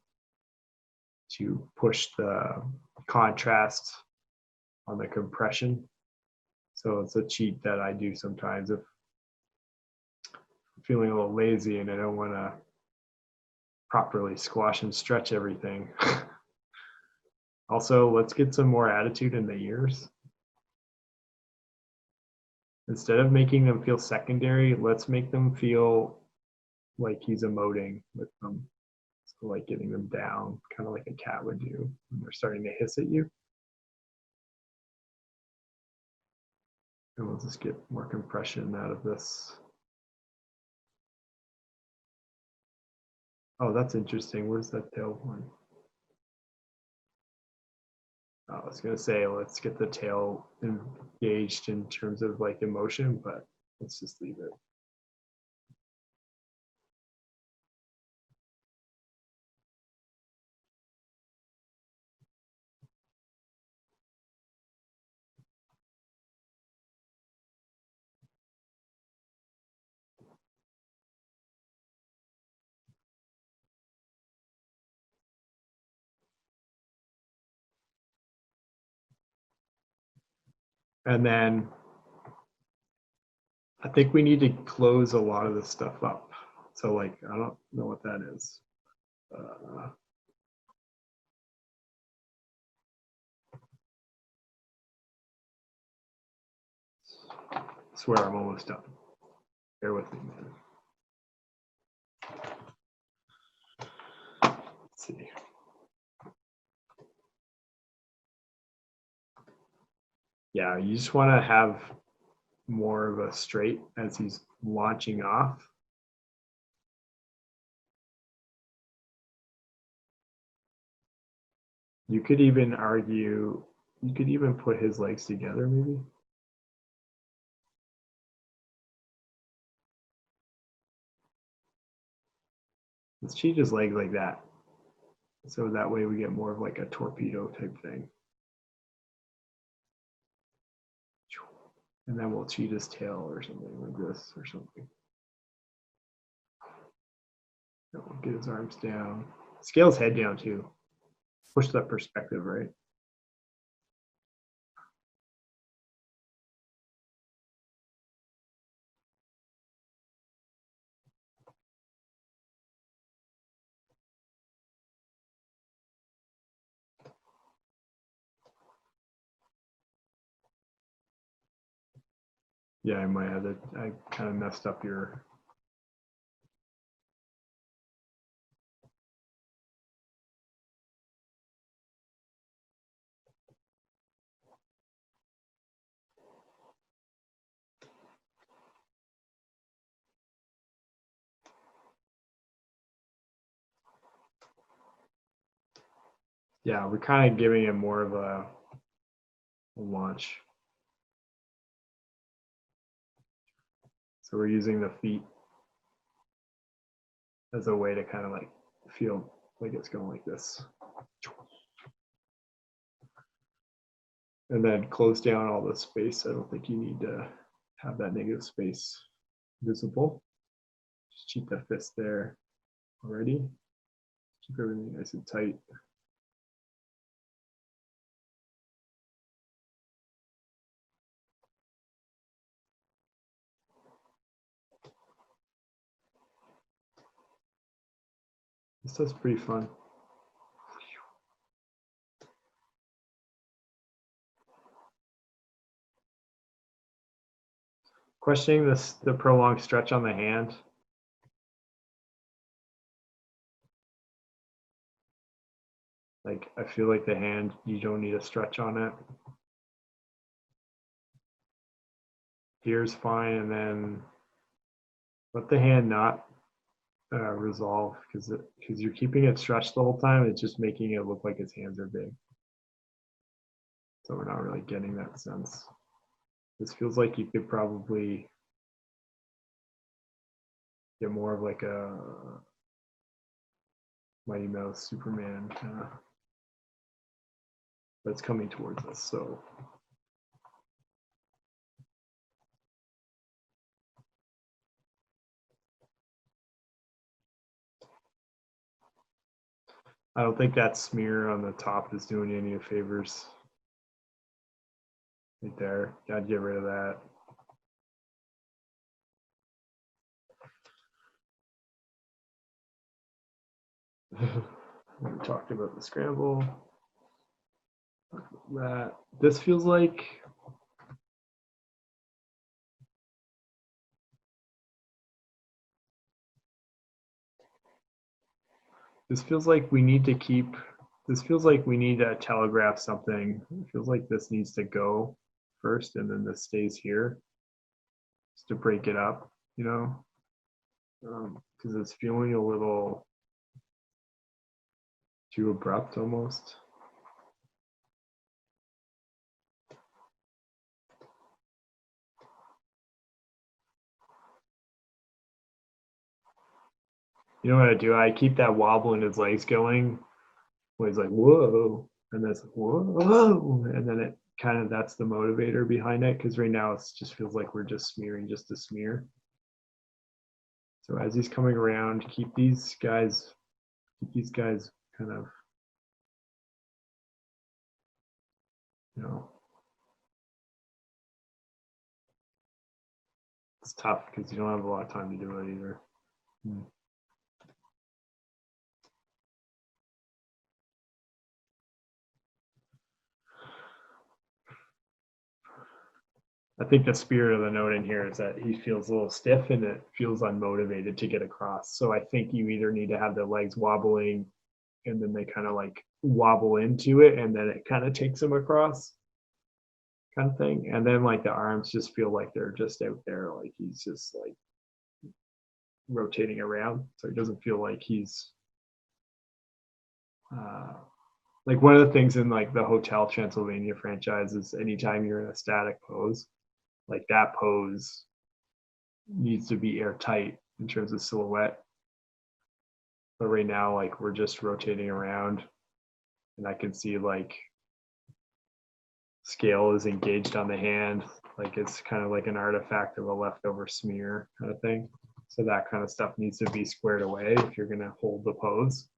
push the contrast on the compression. So it's a cheat that I do sometimes if I'm feeling a little lazy and I don't want to properly squash and stretch everything. Also, let's get some more attitude in the ears. Instead of making them feel secondary, let's make them feel like he's emoting with them. So like getting them down, kind of like a cat would do when they're starting to hiss at you. And we'll just get more compression out of this. Oh, that's interesting. Where's that tail one? I was going to say, let's get the tail engaged in terms of like emotion, but let's just leave it. And then I think we need to close a lot of this stuff up. So like, I don't know what that is. I swear I'm almost done. Bear with me, man. Let's see. Yeah, you just want to have more of a straight as he's launching off. You could even argue, you could even put his legs together maybe. Let's cheat his leg like that. So that way we get more of like a torpedo type thing. And then we'll cheat his tail or something like this or something. And we'll get his arms down. Scale his head down too. Push that perspective, right? Yeah, I might have it. I kind of messed up your. Yeah, we're kind of giving it more of a launch. So we're using the feet as a way to kind of like feel like it's going like this. And then close down all the space. I don't think you need to have that negative space visible. Just keep that fist there already. Keep everything nice and tight. This stuff's pretty fun. Questioning the prolonged stretch on the hand. Like, I feel like the hand, you don't need a stretch on it. Here's fine, and then let the hand not resolve, because you're keeping it stretched the whole time. It's just making it look like his hands are big. So we're not really getting that sense. This feels like you could probably get more of like a Mighty Mouse Superman kind of, that's coming towards us. So I don't think that smear on the top is doing you any favors. Right there, gotta get rid of that. We talked about the scramble. That this feels like we need to keep. This feels like we need to telegraph something. It feels like this needs to go first, and then this stays here, just to break it up, you know, because it's feeling a little too abrupt almost. You know what I do? I keep that wobble in his legs going, where he's like, whoa, and then it's like, whoa, and then it kind of, that's the motivator behind it, because right now it just feels like we're just smearing just to smear. So as he's coming around, keep these guys kind of, you know, it's tough because you don't have a lot of time to do it either. I think the spirit of the note in here is that he feels a little stiff and it feels unmotivated to get across. So I think you either need to have the legs wobbling and then they kind of like wobble into it and then it kind of takes him across, kind of thing. And then like the arms just feel like they're just out there, like he's just like rotating around. So it doesn't feel like he's like one of the things in like the Hotel Transylvania franchise is anytime you're in a static pose, like that pose needs to be airtight in terms of silhouette. But right now, like we're just rotating around and I can see like scale is engaged on the hand. Like it's kind of like an artifact of a leftover smear kind of thing. So that kind of stuff needs to be squared away if you're gonna hold the pose.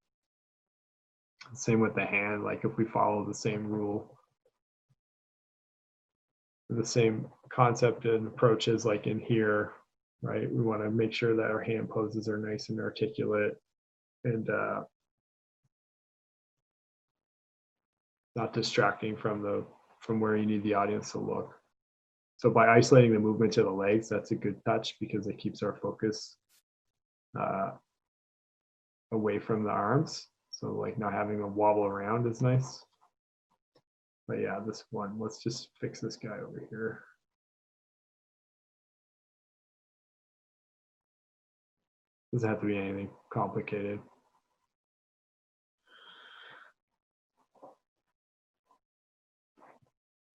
Same with the hand, like if we follow the same rule, the same concept and approach as like in here, right? We want to make sure that our hand poses are nice and articulate and not distracting from where you need the audience to look. So by isolating the movement to the legs, that's a good touch because it keeps our focus away from the arms. So like not having a wobble around is nice. But yeah, this one, let's just fix this guy over here. Doesn't have to be anything complicated.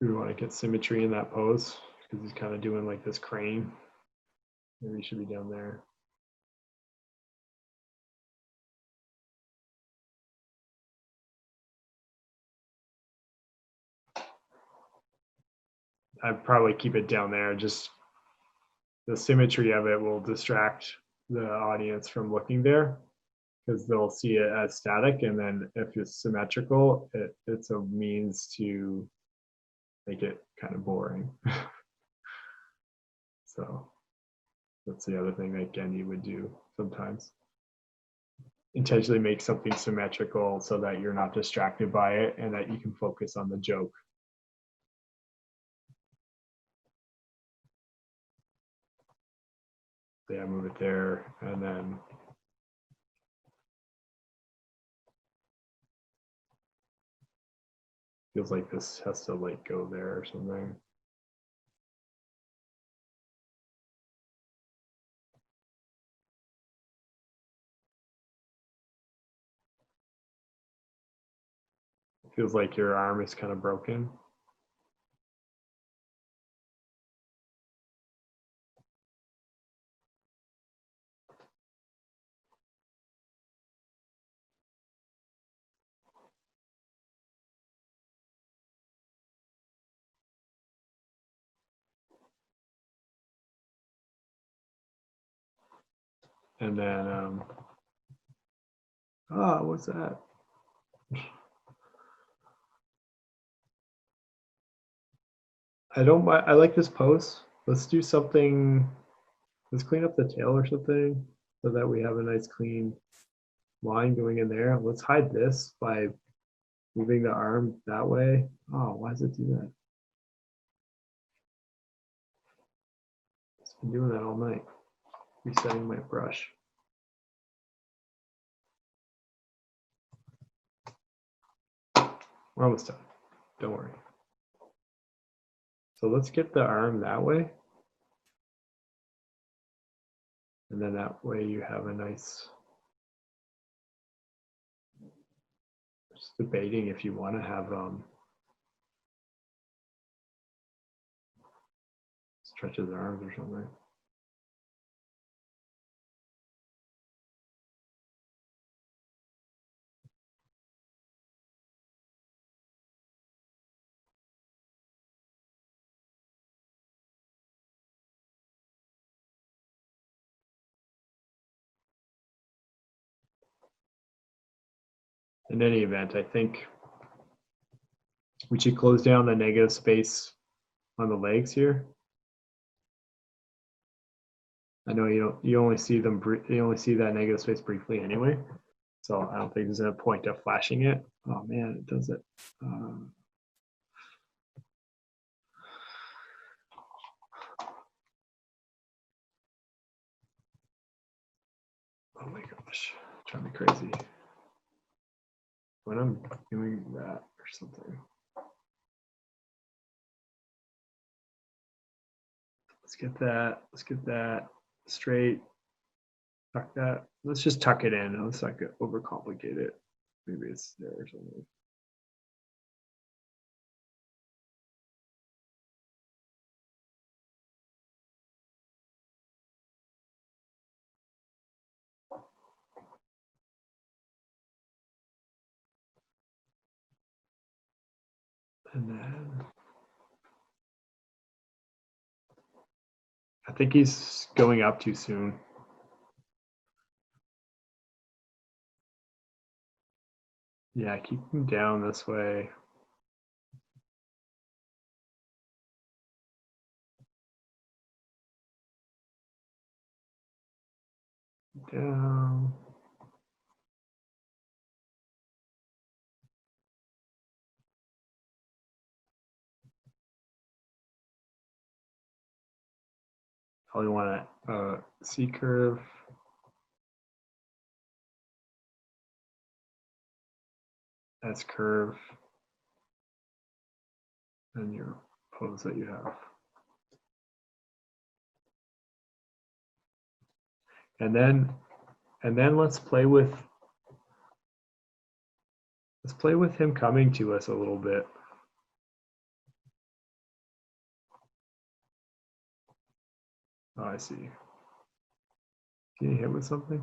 We want to get symmetry in that pose because he's kind of doing like this crane. Maybe he should be down there. I'd probably keep it down there. Just the symmetry of it will distract the audience from looking there because they'll see it as static. And then if it's symmetrical, it's a means to make it kind of boring. So that's the other thing that Gendy would do sometimes. Intentionally make something symmetrical so that you're not distracted by it and that you can focus on the joke. Yeah, move it there and then Feels like this has to like go there or something. Feels like your arm is kind of broken. And then, what's that? I like this pose. Let's do something. Let's clean up the tail or something so that we have a nice clean line going in there. Let's hide this by moving the arm that way. Oh, why does it do that? It's been doing that all night. Resetting my brush. We're almost done. Don't worry. So let's get the arm that way. And then that way you have a nice, just debating if you want to have stretch his arms or something. In any event, I think we should close down the negative space on the legs here. I know you only see them, you only see that negative space briefly anyway. So I don't think there's a point of flashing it. Oh man, it does it. Oh my gosh, trying to be crazy. When I'm doing that or something. Let's get that straight. Tuck that. Let's just tuck it in. Let's not get overcomplicate it. Maybe it's there or something. And then I think he's going up too soon. Yeah, keep him down this way. Down. Probably want a C curve. S curve. And your pose that you have. And then let's play with him coming to us a little bit. Oh, I see. Can you hit with something?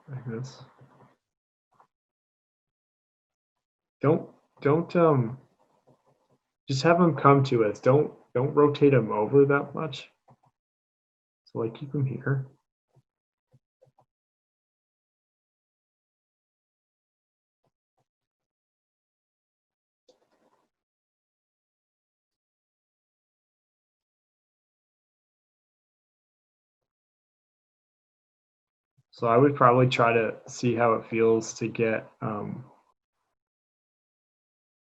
Like this. Don't just have him come to us. Don't rotate him over that much. So like keep him here. So I would probably try to see how it feels to get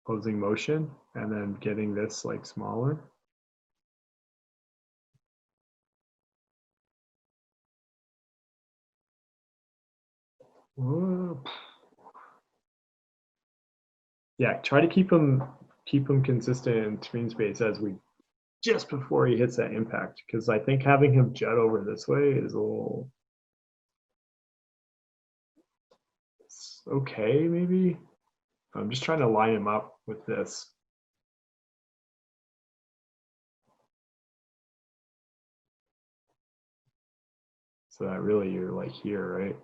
posing motion and then getting this like smaller. Whoa. yeah, try to keep him consistent in screen space as we just before he hits that impact, because I think having him jet over this way is a little okay, maybe. I'm just trying to line him up with this. So that really you're like here, right?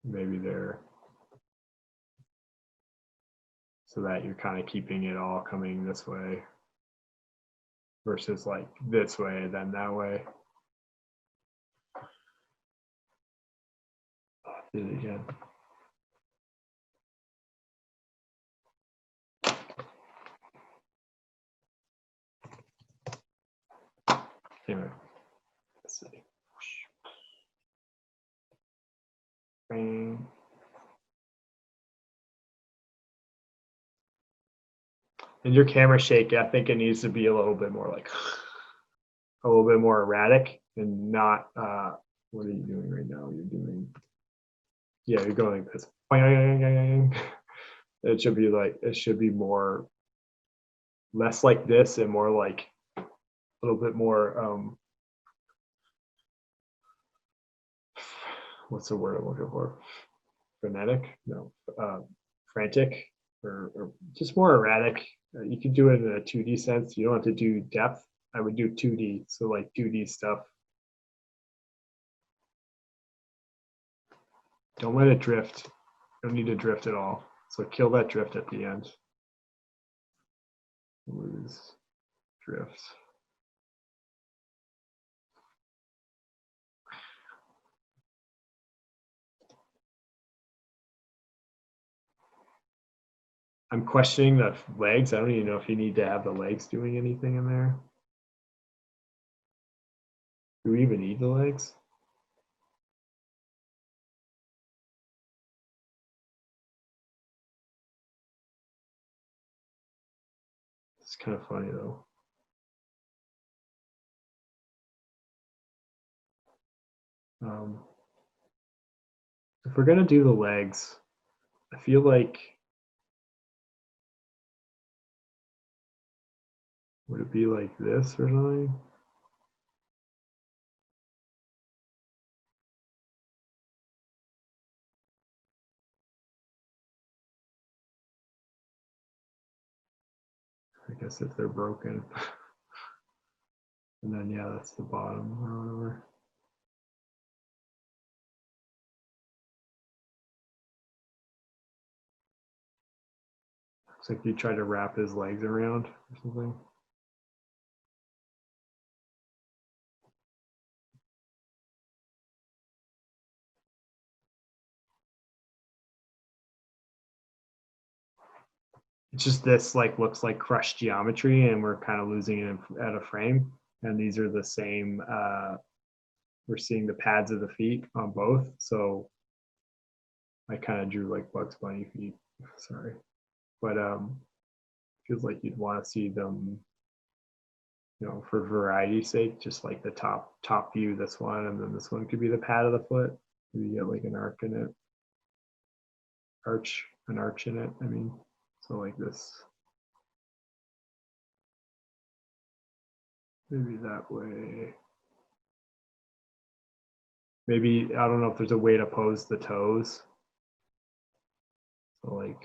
Maybe there. So that you're kind of keeping it all coming this way versus like this way, then that way. Do it again. Anyway, let's see. Bang. And your camera shake, I think it needs to be a little bit more like a little bit more erratic and not what are you doing right now? You're doing, yeah, you're going like this. It should be like, it should be more less like this and more like a little bit more what's the word I'm looking for? Frenetic? No, frantic or just more erratic. You could do it in a 2D sense. You don't have to do depth. I would do 2D, so like 2D stuff. Don't let it drift. You don't need to drift at all. So kill that drift at the end. Lose drift. I'm questioning the legs. I don't even know if you need to have the legs doing anything in there. Do we even need the legs? It's kind of funny though. If we're gonna do the legs, I feel like, would it be like this or something? I guess if they're broken. And then, yeah, that's the bottom or whatever. Looks like you tried to wrap his legs around or something. It's just this like looks like crushed geometry and we're kind of losing it at a frame. And these are the same, we're seeing the pads of the feet on both. So I kind of drew like Bugs Bunny feet, sorry. But feels like you'd want to see them, you know, for variety's sake, just like the top view, this one, and then this one could be the pad of the foot. Maybe you get like an arc in it. An arch in it, I mean. So like this. Maybe that way. Maybe, I don't know if there's a way to pose the toes. So like,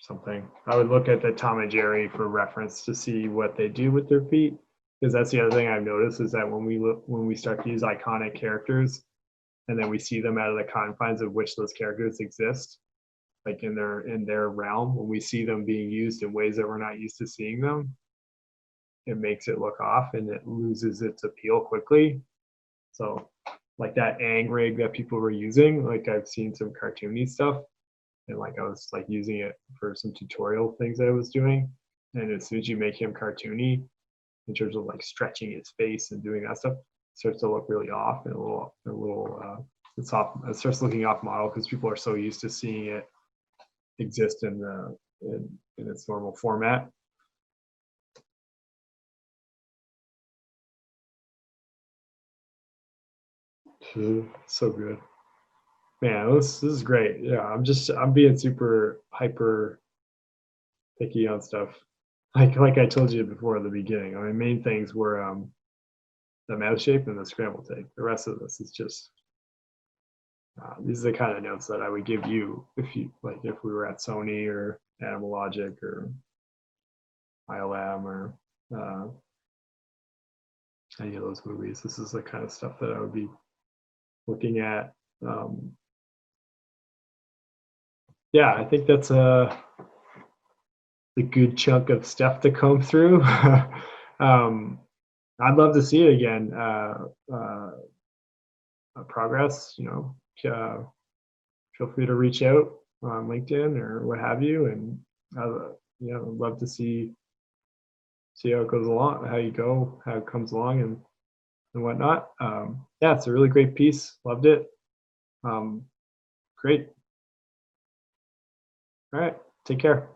something. I would look at the Tom and Jerry for reference to see what they do with their feet, because that's the other thing I've noticed is that when we start to use iconic characters, and then we see them out of the confines of which those characters exist, like in their realm, when we see them being used in ways that we're not used to seeing them, it makes it look off and it loses its appeal quickly. So like that Aang rig that people were using, like I've seen some cartoony stuff, and like I was like using it for some tutorial things that I was doing. And as soon as you make him cartoony, in terms of like stretching his face and doing that stuff, as starts to look really off and it's off. It starts looking off model because people are so used to seeing it exist in its normal format. So good, man. This is great. Yeah, I'm being super hyper picky on stuff. Like I told you before at the beginning. I mean, main things were the mouse shape and the scramble tape. The rest of this is just these are the kind of notes that I would give you if we were at Sony or AnimChallenge or ILM or any of those movies. This is the kind of stuff that I would be looking at. Yeah, I think that's a good chunk of stuff to comb through. I'd love to see it again. Progress, feel free to reach out on LinkedIn or what have you, and I'd love to see how it goes along, how it comes along, and whatnot. Yeah, it's a really great piece. Loved it. Great. All right, take care.